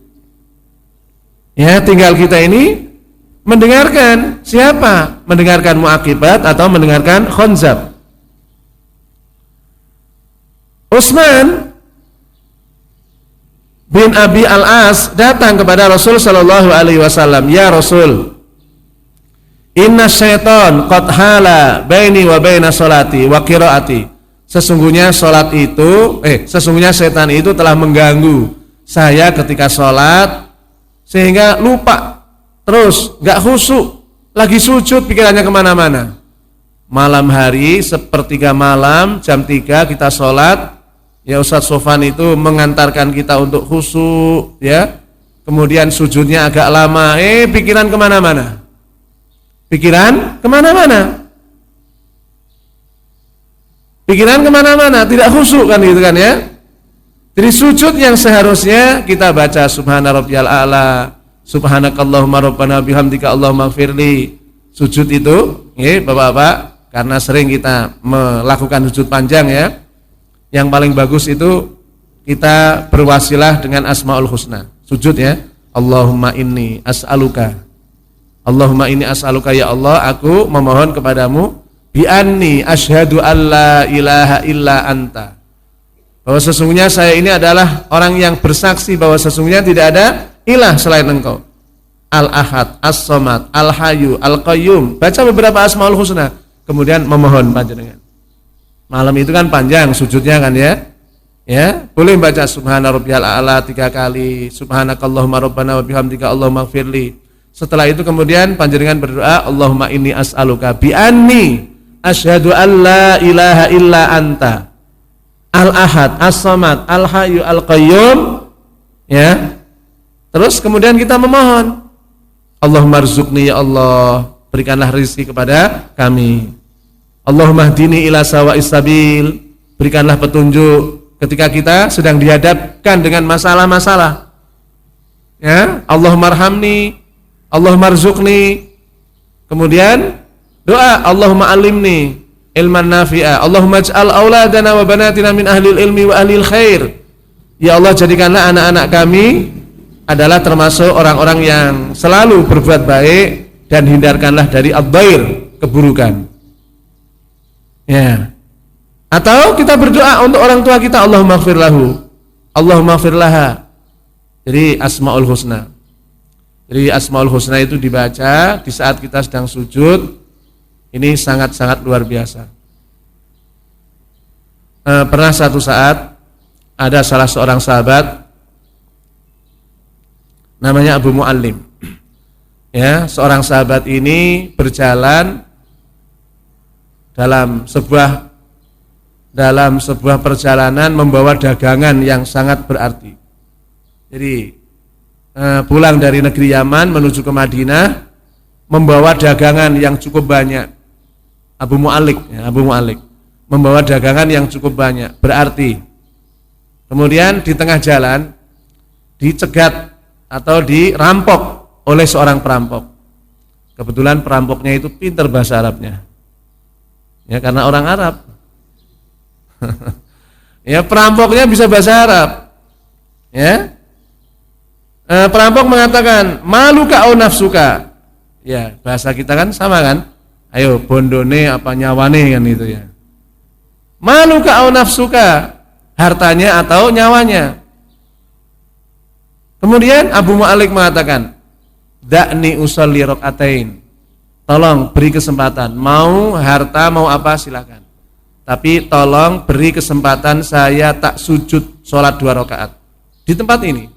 Ya, tinggal kita ini mendengarkan siapa? Mendengarkan muaqibat atau mendengarkan khanzab. Utsman bin Abi Al-As datang kepada Rasul sallallahu alaihi wasallam, "Ya Rasul, inna syaitan qad hala baini wa baina salati wa qiraati." Sesungguhnya sesungguhnya setan itu telah mengganggu saya ketika salat sehingga lupa. Terus gak khusyuk, lagi sujud pikirannya kemana-mana. Malam hari sepertiga malam jam 3 kita sholat, ya Ustadz Sofan itu mengantarkan kita untuk khusyuk, ya. Kemudian sujudnya agak lama, pikiran kemana-mana. Pikiran kemana-mana. Pikiran kemana-mana, tidak khusyuk kan gitu kan ya. Jadi sujud yang seharusnya kita baca Subhana rabbiyal a'la, Subhanakallahumma rabbana bihamdika Allahumma gfirli. Sujud itu, Bapak-bapak, karena sering kita melakukan sujud panjang ya. Yang paling bagus itu kita berwasilah dengan Asmaul Husna. Sujud ya. Allahumma inni as'aluka Allahumma inni as'aluka ya Allah, aku memohon kepadamu bi anni asyhadu alla ilaha illa anta, bahwa sesungguhnya saya ini adalah orang yang bersaksi bahwa sesungguhnya tidak ada ilah selain engkau. Al-Ahad, As-Samad, Al-Hayyu, Al-Qayyum. Baca beberapa Asmaul Husna, kemudian memohon panjenengan. Malam itu kan panjang sujudnya kan ya. Ya, boleh baca subhana rabbiyal a'la 3 kali, subhanakallahumma rabbana wa bihamdika allahumma ighfirli. Setelah itu kemudian panjenengan berdoa, Allahumma inni as'aluka bi anni asyhadu an la ilaha illa anta al-ahad as-samad al-hayyu al-qayyum. Ya. Terus kemudian kita memohon, Allahumma rzuqni ya Allah, berikanlah rezeki kepada kami. Allahumma hdini ila sawa'is sabil, berikanlah petunjuk ketika kita sedang dihadapkan dengan masalah-masalah. Ya, Allahumma arhamni, Allahumma rzuqni. Kemudian doa, Allahumma alimni ilman nafi'a, Allahumma ij'al auladana wa banatina min ahlil ilmi wa ahlil khair. Ya Allah, jadikanlah anak-anak kami adalah termasuk orang-orang yang selalu berbuat baik dan hindarkanlah dari ad-dhair, keburukan. Ya. Atau kita berdoa untuk orang tua kita, Allahumma ighfir lahu, Allahumma ighfir laha. Jadi Asmaul Husna. Jadi Asmaul Husna itu dibaca di saat kita sedang sujud. Ini sangat-sangat luar biasa. Pernah satu saat ada salah seorang sahabat namanya Abu Muallim. Ya, seorang sahabat ini berjalan dalam sebuah perjalanan membawa dagangan yang sangat berarti. Jadi pulang dari negeri Yaman menuju ke Madinah membawa dagangan yang cukup banyak. Abu Mu'allik membawa dagangan yang cukup banyak, berarti. Kemudian di tengah jalan dicegat atau dirampok oleh seorang perampok. Kebetulan perampoknya itu pintar bahasa Arabnya. Ya, karena orang Arab. Ya, perampoknya bisa bahasa Arab. Ya. Perampok mengatakan, maluka au nafsuka. Ya, bahasa kita kan sama kan? Ayo, bondone apa nyawane kan itu ya. Maluka au nafsuka, hartanya atau nyawanya. Kemudian Abu Mu'allik mengatakan, da'ni usolli rakaatain. Tolong beri kesempatan, mau harta mau apa silakan. Tapi tolong beri kesempatan saya tak sujud sholat 2 rakaat di tempat ini,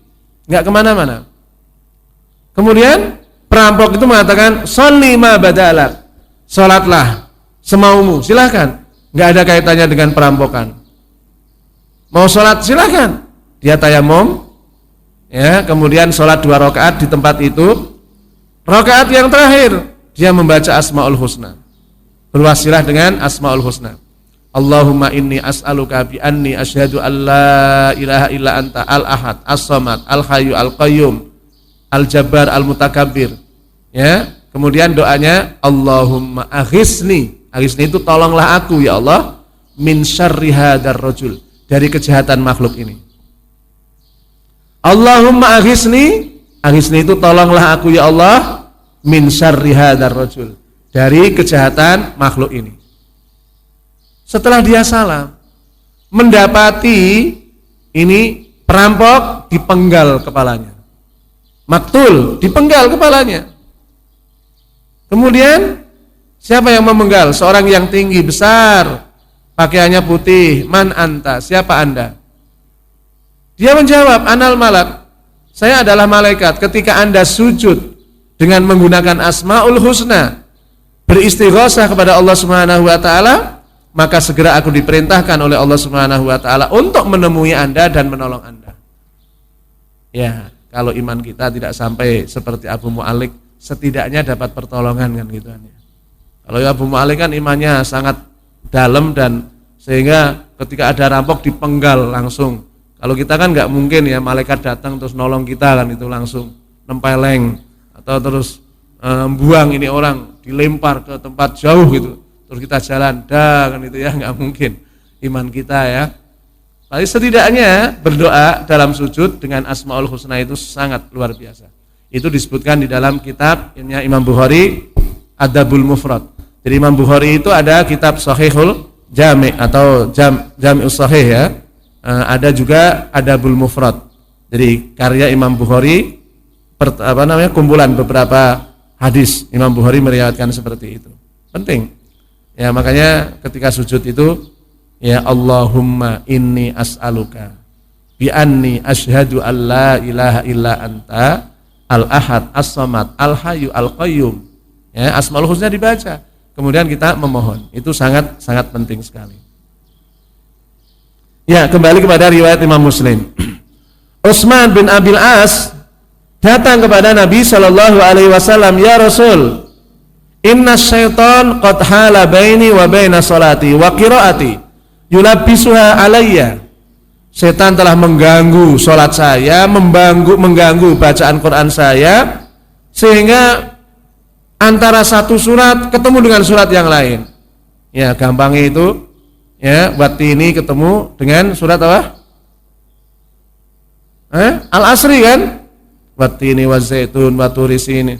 nggak kemana-mana. Kemudian perampok itu mengatakan, sholli ma badalak, sholatlah semaumu, silakan, nggak ada kaitannya dengan perampokan. Mau sholat silakan, dia tayamum, ya, kemudian sholat 2 rakaat di tempat itu. Rakaat yang terakhir dia membaca Asmaul Husna, berwasilah dengan Asmaul Husna. Allahumma inni as'aluka bi anni asyhadu an la ilaha illa anta al-ahad as-samad al-hayyu al-qayyum al-jabbar al-mutakabbir. Ya, kemudian doanya Allahumma aghisni. Aghisni itu tolonglah aku ya Allah min syarri hadzal rajul, dari kejahatan makhluk ini. Allahumma aghisni, aghisni itu tolonglah aku ya Allah min syarri hadzal rajul, dari kejahatan makhluk ini. Setelah dia salam, mendapati ini perampok dipenggal kepalanya, maktul dipenggal kepalanya. Kemudian siapa yang memenggal? Seorang yang tinggi besar, pakaiannya putih. Man anta? Siapa anda? Dia menjawab, anal malak, saya adalah malaikat. Ketika anda sujud dengan menggunakan Asmaul Husna, beristighosah kepada Allah Subhanahu wa taala, maka segera aku diperintahkan oleh Allah Subhanahu wa taala untuk menemui Anda dan menolong Anda. Ya, kalau iman kita tidak sampai seperti Abu Mu'allik, setidaknya dapat pertolongan kan gitu kan ya. Kalau Abu Mu'allik kan imannya sangat dalam dan sehingga ketika ada rampok dipenggal langsung. Kalau kita kan nggak mungkin ya, malaikat datang terus nolong kita kan itu langsung nempeleng atau terus buang ini orang dilempar ke tempat jauh gitu. Terus kita jalan, kan itu ya, nggak mungkin iman kita ya. Tapi setidaknya berdoa dalam sujud dengan Asmaul Husna itu sangat luar biasa. Itu disebutkan di dalam kitab Imam Bukhari Adabul Mufrad. Jadi Imam Bukhari itu ada kitab Sahihul Jami' atau Jami'us Sahih ya. Ada juga Adabul Mufrad. Jadi karya Imam Bukhari kumpulan beberapa hadis Imam Bukhari meriwayatkan seperti itu. Penting. Ya makanya ketika sujud itu ya Allahumma inni as'aluka bi anni asyhadu an la ilaha illa anta al-ahad as-samad al-hayyu al-qayyum. Ya, Asmaul Husna dibaca. Kemudian kita memohon. Itu sangat sangat penting sekali. Ya, kembali kepada riwayat Imam Muslim. Utsman bin Abil As datang kepada Nabi sallallahu alaihi wasallam, "Ya Rasul, inna syaitan qad hala baini wa baina salati wa qiraati yulabbisuha alayya." Setan telah mengganggu sholat saya, mengganggu bacaan Quran saya, sehingga antara satu surat ketemu dengan surat yang lain. Ya, gampangnya itu, ya, wati ini ketemu dengan surat apa? Al-Asri kan? Wati ini wazaitun waturi sini.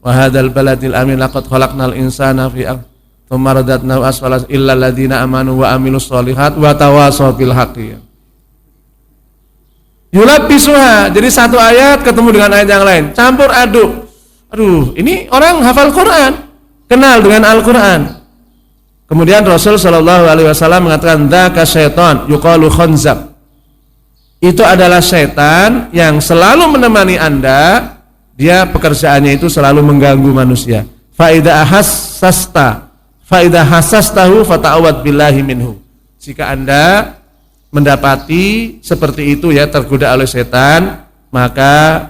Wa hadzal baladil amin laqad khalaqnal insana fi tsumma radadnahu asfala illa alladziina amanu wa amilus sholihat wa tawashaw bil haqqi. Yulabbisuha, jadi satu ayat ketemu dengan ayat yang lain, campur aduk. Aduh, ini orang hafal Quran, kenal dengan Al-Quran. Kemudian Rasul Shallallahu Alaihi Wasallam mengatakan, dzaka syaitan yuqalu khanzab. Itu adalah setan yang selalu menemani Anda. Dia pekerjaannya itu selalu mengganggu manusia. Fa idza hasastahu fata'awad billahi minhu. Jika Anda mendapati seperti itu ya, tergoda oleh setan, maka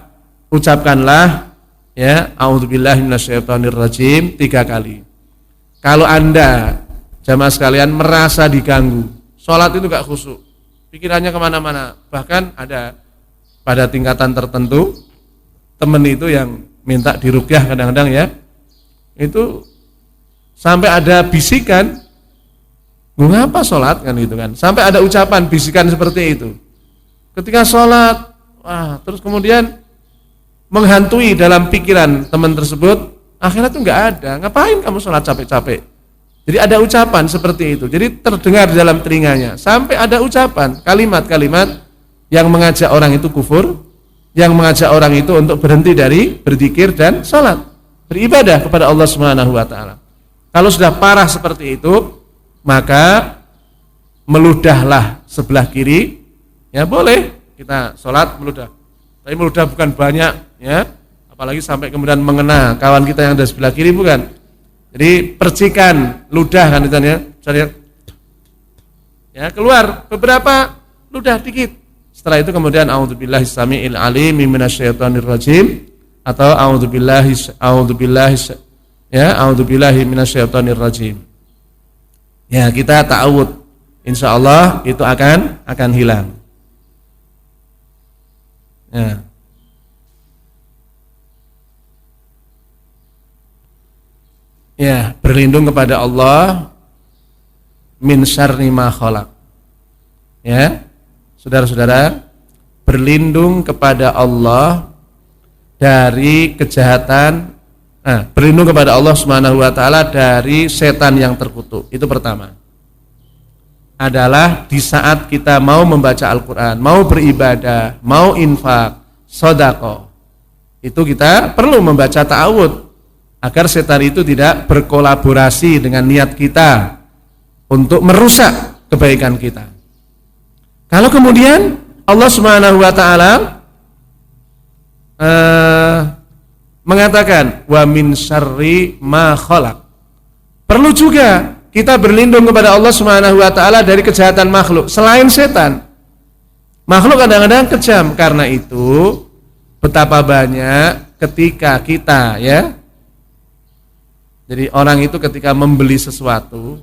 ucapkanlah ya a'udzubillahi minasyaitonirrajim 3 kali. Kalau Anda jamaah sekalian merasa diganggu, sholat itu gak khusyuk, pikirannya kemana-mana, bahkan ada pada tingkatan tertentu temen itu yang minta diruqyah kadang-kadang ya, itu sampai ada bisikan, ngapa sholat kan gitu kan, sampai ada ucapan bisikan seperti itu ketika sholat. Wah, terus kemudian menghantui dalam pikiran teman tersebut, akhirat itu nggak ada, ngapain kamu sholat capek-capek. Jadi ada ucapan seperti itu, jadi terdengar dalam telinganya, sampai ada ucapan kalimat-kalimat yang mengajak orang itu kufur, yang mengajak orang itu untuk berhenti dari berzikir dan sholat, beribadah kepada Allah Subhanahu wa taala. Kalau sudah parah seperti itu, maka meludahlah sebelah kiri, ya boleh kita sholat meludah, tapi meludah bukan banyak ya, apalagi sampai kemudian mengena kawan kita yang ada sebelah kiri, bukan. Jadi percikan ludah kan itu ya, keluar beberapa ludah dikit. Setelah itu kemudian a'udzubillahi samiil alim minasyaitonir rajim, atau a'udzubillahi minasyaitonir rajim. Ya, kita ta'awud, insya Allah itu akan hilang. Ya. Ya, berlindung kepada Allah min syarri ma khalaq. Ya, saudara-saudara, berlindung kepada Allah dari kejahatan. Berlindung kepada Allah Subhanahu wa taala dari setan yang terkutuk. Itu pertama. Adalah di saat kita mau membaca Al-Qur'an, mau beribadah, mau infak, sedekah. Itu kita perlu membaca ta'awud agar setan itu tidak berkolaborasi dengan niat kita untuk merusak kebaikan kita. Kalau kemudian Allah Subhanahu wa taala mengatakan wa min syarri ma khalaq, perlu juga kita berlindung kepada Allah Subhanahu wa taala dari kejahatan makhluk selain setan. Makhluk kadang-kadang kejam, karena itu betapa banyak ketika kita ya, jadi orang itu ketika membeli sesuatu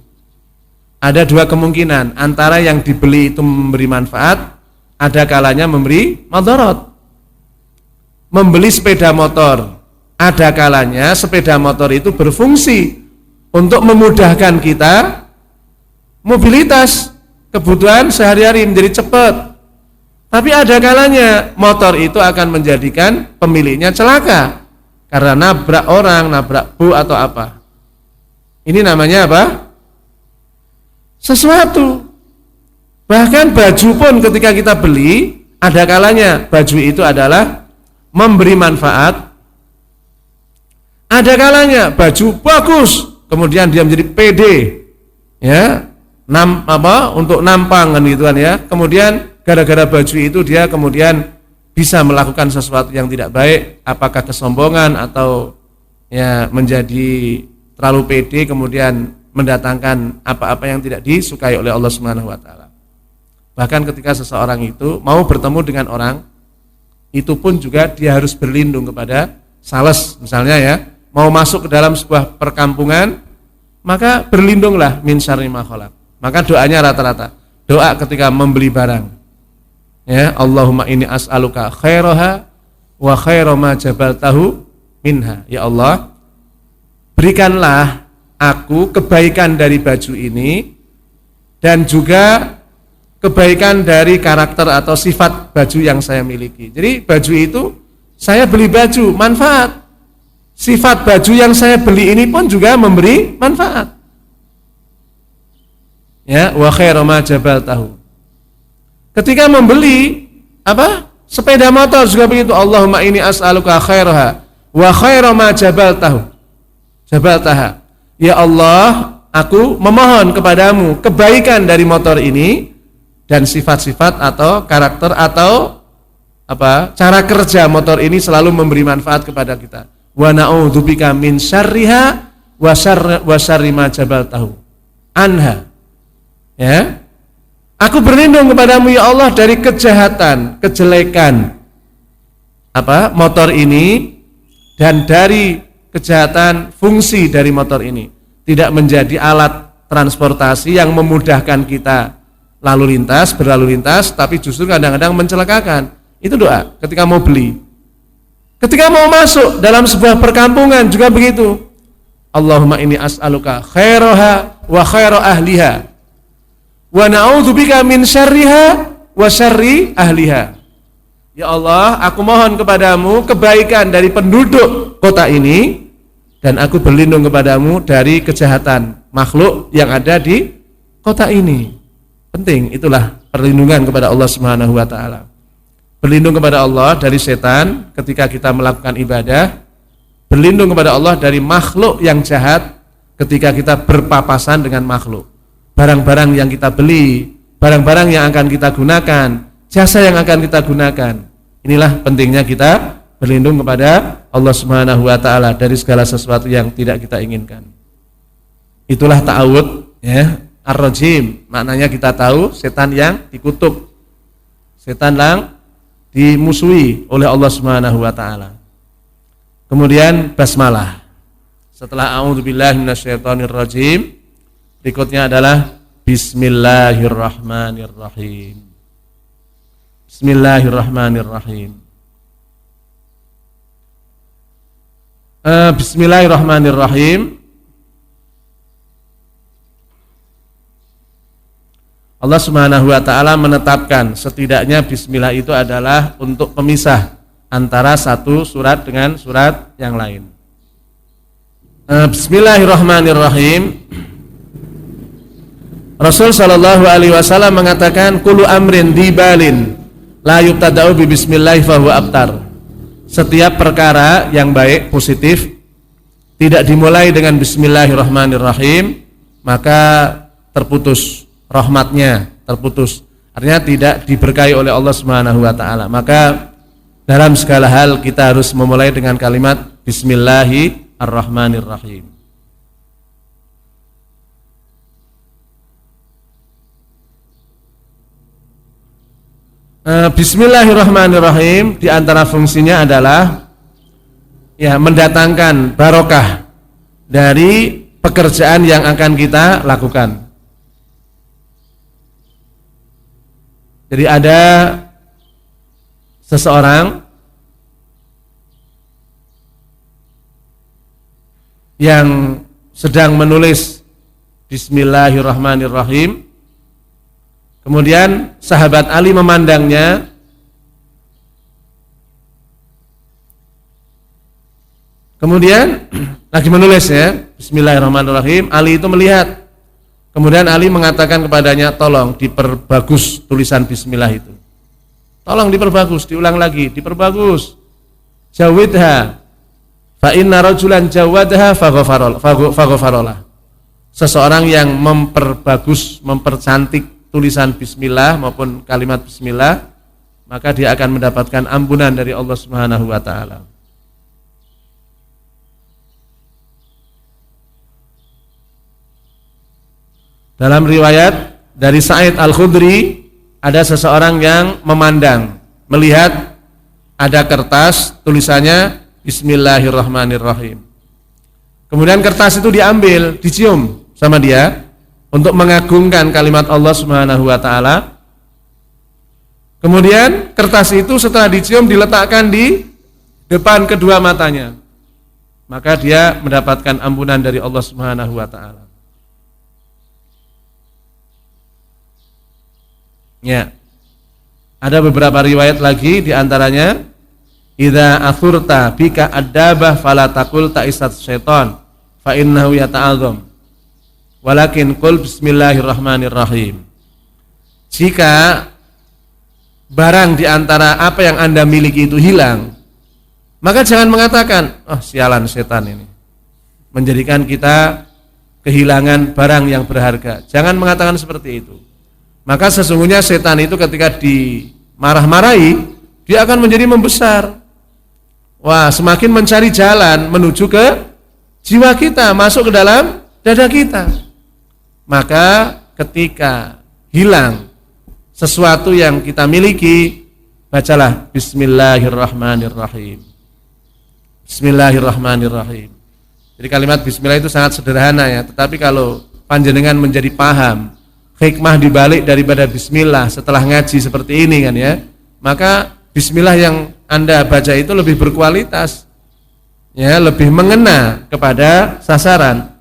ada 2 kemungkinan, antara yang dibeli itu memberi manfaat, ada kalanya memberi madarat. Membeli sepeda motor, ada kalanya sepeda motor itu berfungsi untuk memudahkan kita mobilitas, kebutuhan sehari-hari menjadi cepat. Tapi ada kalanya motor itu akan menjadikan pemiliknya celaka karena nabrak orang, nabrak bu atau apa. Ini namanya apa? Sesuatu. Bahkan baju pun ketika kita beli, ada kalanya baju itu adalah memberi manfaat. Ada kalanya baju bagus, kemudian dia menjadi pede, ya, untuk nampang kan gitu kan ya. Kemudian gara-gara baju itu dia kemudian bisa melakukan sesuatu yang tidak baik, apakah kesombongan atau ya menjadi terlalu pede kemudian mendatangkan apa-apa yang tidak disukai oleh Allah Subhanahu wa taala. Bahkan ketika seseorang itu mau bertemu dengan orang, itu pun juga dia harus berlindung kepada sales misalnya ya, mau masuk ke dalam sebuah perkampungan, maka berlindunglah min syarri ma khalaq. Maka doanya rata-rata, doa ketika membeli barang. Ya, Allahumma inni as'aluka khairaha wa khaira ma jabaltahu minha. Ya Allah, berikanlah aku kebaikan dari baju ini dan juga kebaikan dari karakter atau sifat baju yang saya miliki. Jadi baju itu saya beli baju, manfaat. Sifat baju yang saya beli ini pun juga memberi manfaat. Ya, wa khairu ma jabaltahu. Ketika membeli sepeda motor juga begitu. Allahumma inni as'aluka khairaha wa khairu ma jabaltaha. Ya Allah, aku memohon kepadamu kebaikan dari motor ini dan sifat-sifat atau karakter atau cara kerja motor ini selalu memberi manfaat kepada kita. Wa na'udzubika min syarriha wa syarri ma jabaltahu anha. Ya. Aku berlindung kepadamu ya Allah dari kejahatan, kejelekan motor ini dan dari kejahatan fungsi dari motor ini. Tidak menjadi alat transportasi yang memudahkan kita berlalu lintas, tapi justru kadang-kadang mencelakakan. Itu doa ketika mau beli. Ketika mau masuk dalam sebuah perkampungan juga begitu. Allahumma inni as'aluka khairaha wa khaira ahliha wa na'udzubika min syarriha wa syarri ahliha. Ya Allah, aku mohon kepadamu kebaikan dari penduduk kota ini dan aku berlindung kepadamu dari kejahatan makhluk yang ada di kota ini. Penting, itulah perlindungan kepada Allah Subhanahu wa taala. Berlindung kepada Allah dari setan ketika kita melakukan ibadah, berlindung kepada Allah dari makhluk yang jahat ketika kita berpapasan dengan makhluk. Barang-barang yang kita beli, barang-barang yang akan kita gunakan, jasa yang akan kita gunakan. Inilah pentingnya kita berlindung kepada Allah Subhanahu wa taala dari segala sesuatu yang tidak kita inginkan. Itulah ta'awud ya. Ar-rajim, maknanya kita tahu setan yang dikutuk, setan yang dimusuhi oleh Allah Subhanahu wa taala. Kemudian basmalah. Setelah a'udzubillahi minasyaitonirrajim, berikutnya adalah bismillahirrahmanirrahim. Bismillahirrahmanirrahim. Bismillahirrahmanirrahim. Allah Subhanahu wa taala menetapkan setidaknya bismillah itu adalah untuk pemisah antara satu surat dengan surat yang lain. Bismillahirrahmanirrahim. Rasul sallallahu alaihi wasallam mengatakan kullu amrin dibalin la yubtada'u bi bismillah fa huwa abtar. Setiap perkara yang baik, positif tidak dimulai dengan bismillahirrahmanirrahim, maka terputus rahmatnya, terputus. Artinya tidak diberkahi oleh Allah Subhanahu wa taala. Maka dalam segala hal kita harus memulai dengan kalimat bismillahirrahmanirrahim. Bismillahirrahmanirrahim di antara fungsinya adalah ya mendatangkan barokah dari pekerjaan yang akan kita lakukan. Jadi ada seseorang yang sedang menulis bismillahirrahmanirrahim. Kemudian sahabat Ali memandangnya Kemudian lagi menulis ya, bismillahirrahmanirrahim, Ali itu melihat. Kemudian Ali mengatakan kepadanya, tolong diperbagus tulisan bismillah itu. Tolong diperbagus, diulang lagi, diperbagus. Jawidha fa inna rajulan jawadha faghfarolah. Seseorang yang memperbagus, mempercantik tulisan bismillah maupun kalimat bismillah, maka dia akan mendapatkan ampunan dari Allah Subhanahu wa taala. Dalam riwayat dari Sa'id Al-Khudri, ada seseorang yang memandang, melihat ada kertas tulisannya Bismillahirrahmanirrahim. Kemudian kertas itu diambil, dicium sama dia untuk mengagungkan kalimat Allah Subhanahu wa taala. Kemudian kertas itu setelah dicium diletakkan di depan kedua matanya. Maka dia mendapatkan ampunan dari Allah Subhanahu wa taala. Ya. Ada beberapa riwayat lagi, di antaranya idza athurta bika adabah fala taqul ta'isat syaitan fa innahu yata'adzam walakin qul bismillahirrahmanirrahim. Jika barang di antara apa yang Anda miliki itu hilang, maka jangan mengatakan, oh sialan setan ini menjadikan kita kehilangan barang yang berharga. Jangan mengatakan seperti itu. Maka sesungguhnya setan itu ketika dimarah-marahi, dia akan menjadi membesar. Wah, semakin mencari jalan menuju ke jiwa kita, masuk ke dalam dada kita. Maka ketika hilang sesuatu yang kita miliki, bacalah Bismillahirrahmanirrahim. Bismillahirrahmanirrahim. Jadi kalimat Bismillah itu sangat sederhana ya, tetapi kalau panjenengan menjadi paham hikmah dibalik daripada bismillah setelah ngaji seperti ini kan ya, maka bismillah yang Anda baca itu lebih berkualitas ya, lebih mengena kepada sasaran.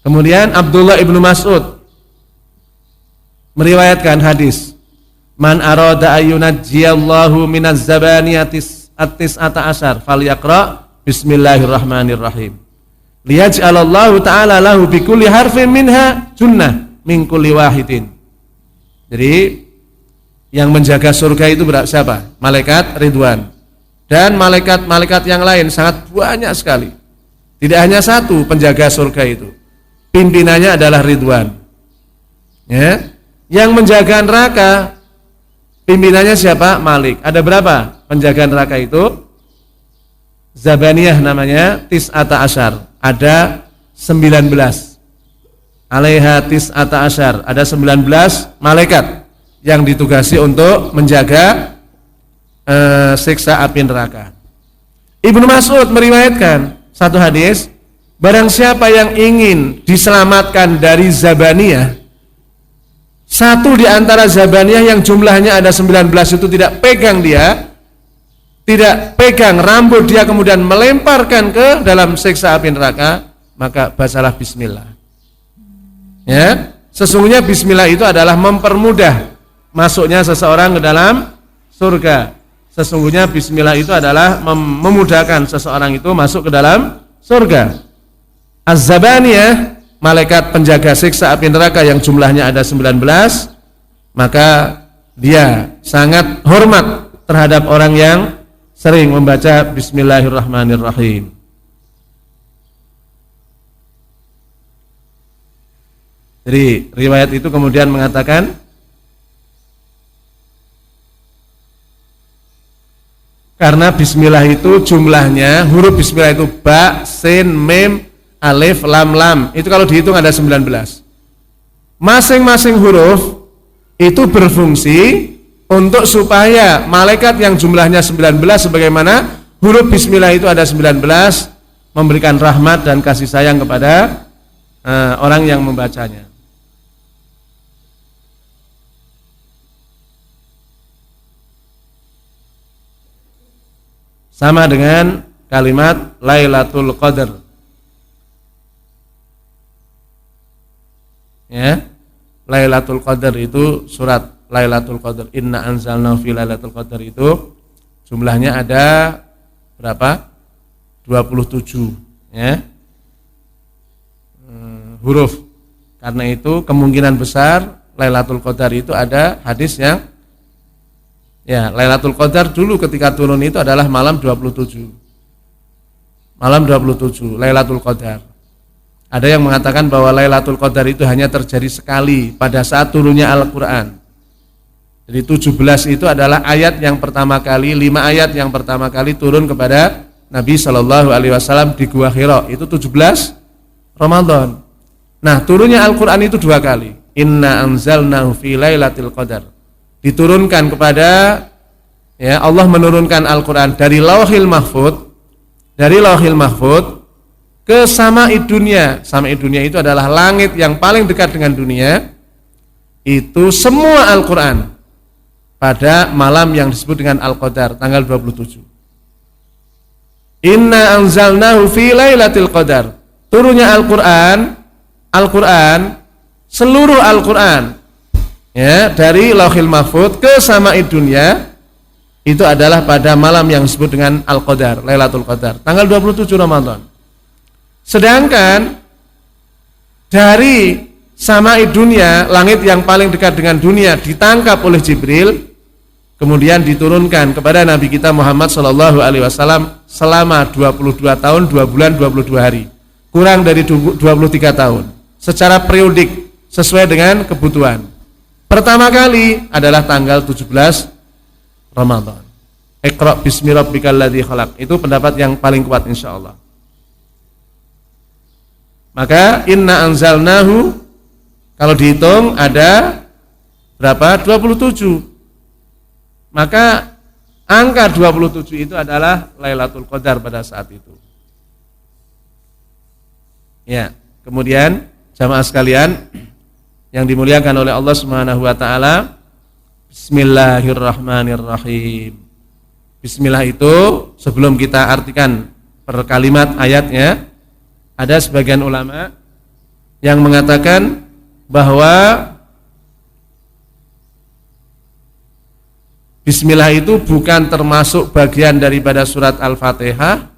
Kemudian Abdullah ibnu Mas'ud meriwayatkan hadis, man arada ayyunajjiyallahu minaz zabaniyatis at-tis'ata asyar falyaqra Bismillahirrahmanirrahim. Liyaj'alallahu ta'ala lahu bikulli harfin minha junnah min kulli wahidin. Jadi yang menjaga surga itu siapa? Malaikat Ridwan. Dan malaikat-malaikat yang lain sangat banyak sekali. Tidak hanya satu penjaga surga itu. Pimpinannya adalah Ridwan. Ya. Yang menjaga neraka pimpinannya siapa? Malik. Ada berapa penjaga neraka itu? Zabaniyah namanya, tis'ata asyar, ada 19. Alaiha tis'ata asyar, ada 19 malaikat yang ditugasi untuk menjaga siksa api neraka. Ibnu Mas'ud meriwayatkan satu hadis, barang siapa yang ingin diselamatkan dari Zabaniyah, satu di antara Zabaniyah yang jumlahnya ada 19 itu tidak pegang dia, tidak pegang rambut dia, kemudian melemparkan ke dalam siksa api neraka, maka bacalah bismillah. Ya, sesungguhnya bismillah itu adalah mempermudah masuknya seseorang ke dalam surga. Sesungguhnya bismillah itu adalah memudahkan seseorang itu masuk ke dalam surga. Az-Zabaniyah, malaikat penjaga siksa api neraka yang jumlahnya ada 19, maka dia sangat hormat terhadap orang yang sering membaca Bismillahirrahmanirrahim. Jadi riwayat itu kemudian mengatakan, karena bismillah itu jumlahnya, huruf bismillah itu ba, sin, mim, alif, lam, lam. Itu kalau dihitung ada 19. Masing-masing huruf itu berfungsi untuk supaya malaikat yang jumlahnya 19 sebagaimana huruf bismillah itu ada 19 memberikan rahmat dan kasih sayang kepada orang yang membacanya. Sama dengan kalimat Lailatul Qadar. Ya. Lailatul Qadar itu surat Lailatul Qadar, inna anzalnahu fi Lailatul Qadar itu jumlahnya ada berapa? 27 ya. Huruf. Karena itu kemungkinan besar Lailatul Qadar itu ada hadis yang ya, Lailatul Qadar dulu ketika turun itu adalah malam 27. Malam 27 Lailatul Qadar. Ada yang mengatakan bahwa Lailatul Qadar itu hanya terjadi sekali pada saat turunnya Al-Qur'an. Jadi 17 itu adalah ayat yang pertama kali, 5 ayat yang pertama kali turun kepada Nabi Shallallahu alaihi wasallam di Gua Hira. Itu 17 Ramadan. Nah, turunnya Al-Qur'an itu 2 kali. Inna anzalnahu fi Lailatul Qadar. Diturunkan kepada ya, Allah menurunkan Al-Qur'an dari Lauhil Mahfuz. Dari Lauhil Mahfuz ke Sama'id Dunya. Sama'id Dunya itu adalah langit yang paling dekat dengan dunia. Itu semua Al-Qur'an pada malam yang disebut dengan Al-Qadar, tanggal 27. Inna anzalnahu fi Lailatul Qadar. Turunnya Al-Qur'an, seluruh Al-Qur'an ya, dari Lauhil Mahfuz ke Sama'id Dunya itu adalah pada malam yang disebut dengan Al-Qadar, Lailatul Qadar, tanggal 27 Ramadan. Sedangkan dari Sama'id Dunya, langit yang paling dekat dengan dunia, ditangkap oleh Jibril, kemudian diturunkan kepada Nabi kita Muhammad sallallahu alaihi wasallam selama 22 tahun, 2 bulan, 22 hari. Kurang dari 23 tahun. Secara periodik sesuai dengan kebutuhan. Pertama kali adalah tanggal 17 Ramadan. Iqra bismi rabbikal ladzi khalaq. Itu pendapat yang paling kuat insyaallah. Maka inna anzalnahu kalau dihitung ada berapa? 27. Maka angka 27 itu adalah Lailatul Qadar pada saat itu. Ya, kemudian jamaah sekalian yang dimuliakan oleh Allah Subhanahu wa taala, bismillahirrahmanirrahim. Bismillah itu sebelum kita artikan per kalimat ayatnya, ada sebagian ulama yang mengatakan bahwa Bismillah itu bukan termasuk bagian daripada surat Al-Fatihah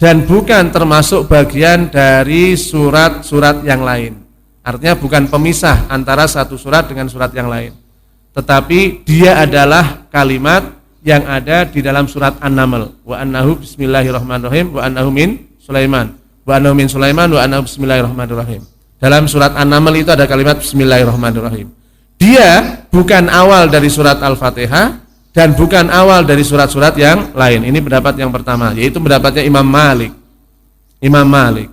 dan bukan termasuk bagian dari surat-surat yang lain. Artinya bukan pemisah antara satu surat dengan surat yang lain. Tetapi dia adalah kalimat yang ada di dalam surat An-Naml. Wa annahu bismillahirrahmanirrahim wa annahu min Sulaiman. Wa annahu min Sulaiman wa annahu bismillahirrahmanirrahim. Dalam surat An-Naml itu ada kalimat bismillahirrahmanirrahim. Dia bukan awal dari surat Al-Fatihah dan bukan awal dari surat-surat yang lain. Ini pendapat yang pertama, yaitu pendapatnya Imam Malik. Imam Malik.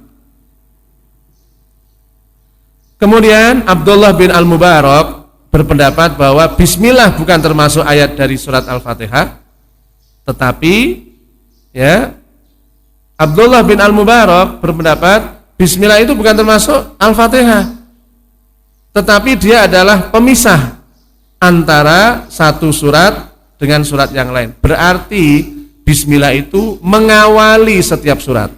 Kemudian Abdullah bin Al-Mubarak berpendapat bahwa bismillah bukan termasuk ayat dari surat Al-Fatihah, tetapi ya, Abdullah bin Al-Mubarak berpendapat bismillah itu bukan termasuk Al-Fatihah, tetapi dia adalah pemisah antara satu surat dengan surat yang lain. Berarti bismillah itu mengawali setiap surat.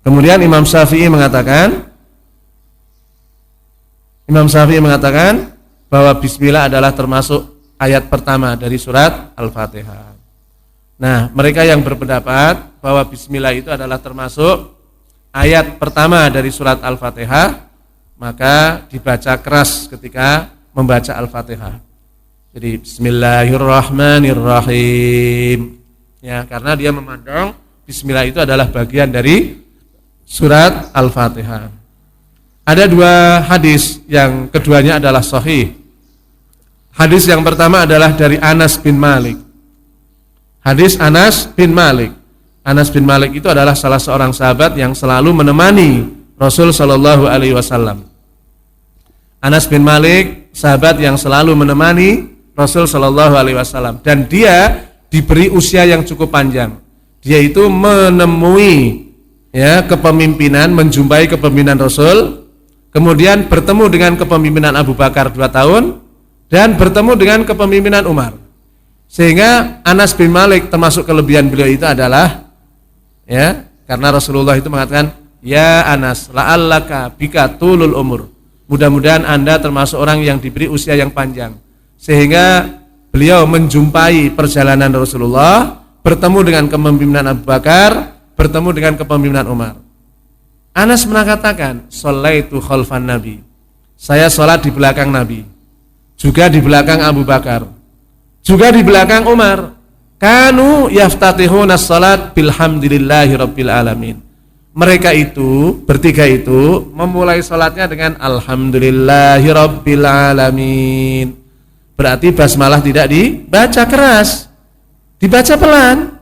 Kemudian Imam Syafi'i mengatakan bahwa bismillah adalah termasuk ayat pertama dari surat Al-Fatihah. Nah, mereka yang berpendapat bahwa bismillah itu adalah termasuk ayat pertama dari surat Al-Fatihah, maka dibaca keras ketika membaca Al-Fatihah. Jadi bismillahirrahmanirrahim. Ya, karena dia memandang bismillah itu adalah bagian dari surat Al-Fatihah. Ada 2 hadis, yang keduanya adalah sahih. Hadis yang pertama adalah dari Anas bin Malik. Hadis Anas bin Malik. Anas bin Malik itu adalah salah seorang sahabat yang selalu menemani Rasul sallallahu alaihi wasallam. Anas bin Malik, sahabat yang selalu menemani Rasul sallallahu alaihi wasallam, dan dia diberi usia yang cukup panjang. Dia itu menemui ya kepemimpinan, menjumpai kepemimpinan Rasul, kemudian bertemu dengan kepemimpinan Abu Bakar 2 tahun dan bertemu dengan kepemimpinan Umar. Sehingga Anas bin Malik termasuk kelebihan beliau itu adalah ya, karena Rasulullah itu mengatakan, ya Anas, la'allaka bika tulul umur. Mudah-mudahan Anda termasuk orang yang diberi usia yang panjang, sehingga beliau menjumpai perjalanan Rasulullah, bertemu dengan kepemimpinan Abu Bakar, bertemu dengan kepemimpinan Umar. Anas mengatakan, "Shallaitu khalfan Nabi." Saya sholat di belakang Nabi, juga di belakang Abu Bakar, juga di belakang Umar. Kanu yaftatihuna shalat bilhamdillahi rabbil alamin. Mereka itu, bertiga itu memulai sholatnya dengan alhamdulillahi rabbil alamin. Berarti basmalah tidak dibaca keras, dibaca pelan.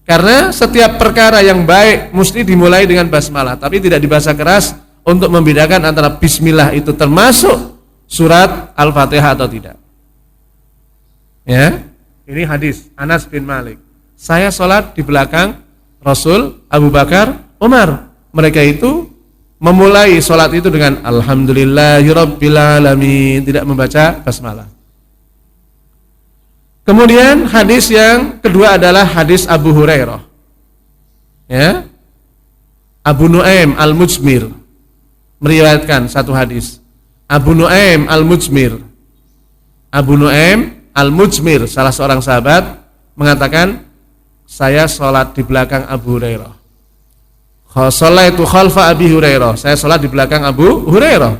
Karena setiap perkara yang baik mesti dimulai dengan basmalah, tapi tidak dibaca keras untuk membedakan antara bismillah itu termasuk surat Al-Fatihah atau tidak. Ya, ini hadis Anas bin Malik. Saya sholat di belakang Rasul, Abu Bakar, Umar. Mereka itu memulai sholat itu dengan alhamdulillahirabbil alamin, tidak membaca basmalah. Kemudian hadis yang kedua adalah hadis Abu Hurairah. Ya. Abu Nuaim Al-Mujmir meriwayatkan satu hadis. Abu Nuaim Al-Mujmir, salah seorang sahabat, mengatakan, saya sholat di belakang Abu Hurairah. Sholaitu khalfa Abi Hurairah. Saya sholat di belakang Abu Hurairah.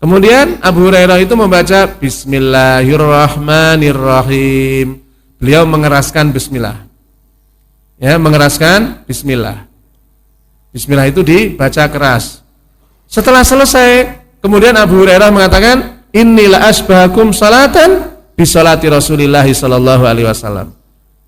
Kemudian Abu Hurairah itu membaca Bismillahirrahmanirrahim. Beliau mengeraskan Bismillah. Ya, mengeraskan Bismillah. Bismillah itu dibaca keras. Setelah selesai, kemudian Abu Hurairah mengatakan, Innila asbahakum salatan bisolati Rasulillah sallallahu alaihi wasallam.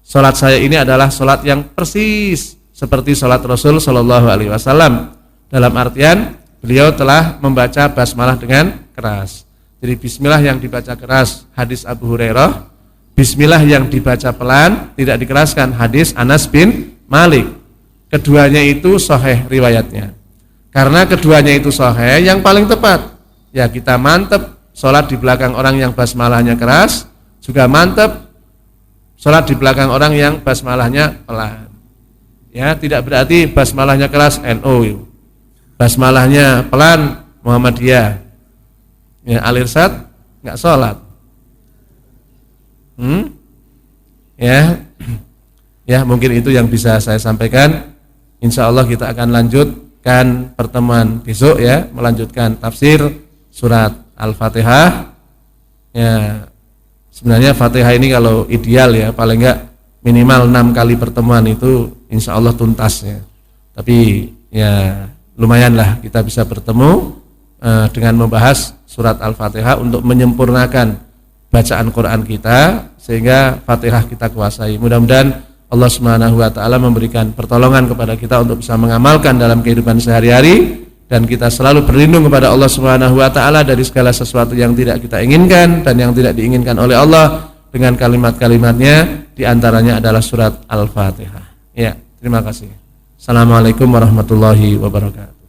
Salat saya ini adalah salat yang persis seperti salat Rasul sallallahu alaihi wasallam. Dalam artian beliau telah membaca basmalah dengan keras. Jadi bismillah yang dibaca keras hadis Abu Hurairah, bismillah yang dibaca pelan tidak dikeraskan hadis Anas bin Malik. Keduanya itu sahih riwayatnya. Karena keduanya itu sahih, yang paling tepat ya kita mantep sholat di belakang orang yang basmalahnya keras, juga mantep sholat di belakang orang yang basmalahnya pelan. Ya, tidak berarti basmalahnya keras NU, basmalahnya pelan Muhammadiyah. Ya, Al-Irsyad nggak sholat. Ya, mungkin itu yang bisa saya sampaikan. Insya Allah kita akan lanjutkan pertemuan besok ya, melanjutkan tafsir surat Al-Fatihah. Ya, sebenarnya Fatihah ini kalau ideal ya paling enggak minimal 6 kali pertemuan itu insya Allah tuntas ya. Tapi ya lumayanlah kita bisa bertemu dengan membahas surat Al-Fatihah untuk menyempurnakan bacaan Quran kita sehingga Fatihah kita kuasai. Mudah-mudahan Allah Subhanahu wa taala memberikan pertolongan kepada kita untuk bisa mengamalkan dalam kehidupan sehari-hari, dan kita selalu berlindung kepada Allah Subhanahu wa taala dari segala sesuatu yang tidak kita inginkan dan yang tidak diinginkan oleh Allah dengan kalimat-kalimatnya, di antaranya adalah surat Al-Fatihah. Ya, terima kasih. Assalamualaikum warahmatullahi wabarakatuh.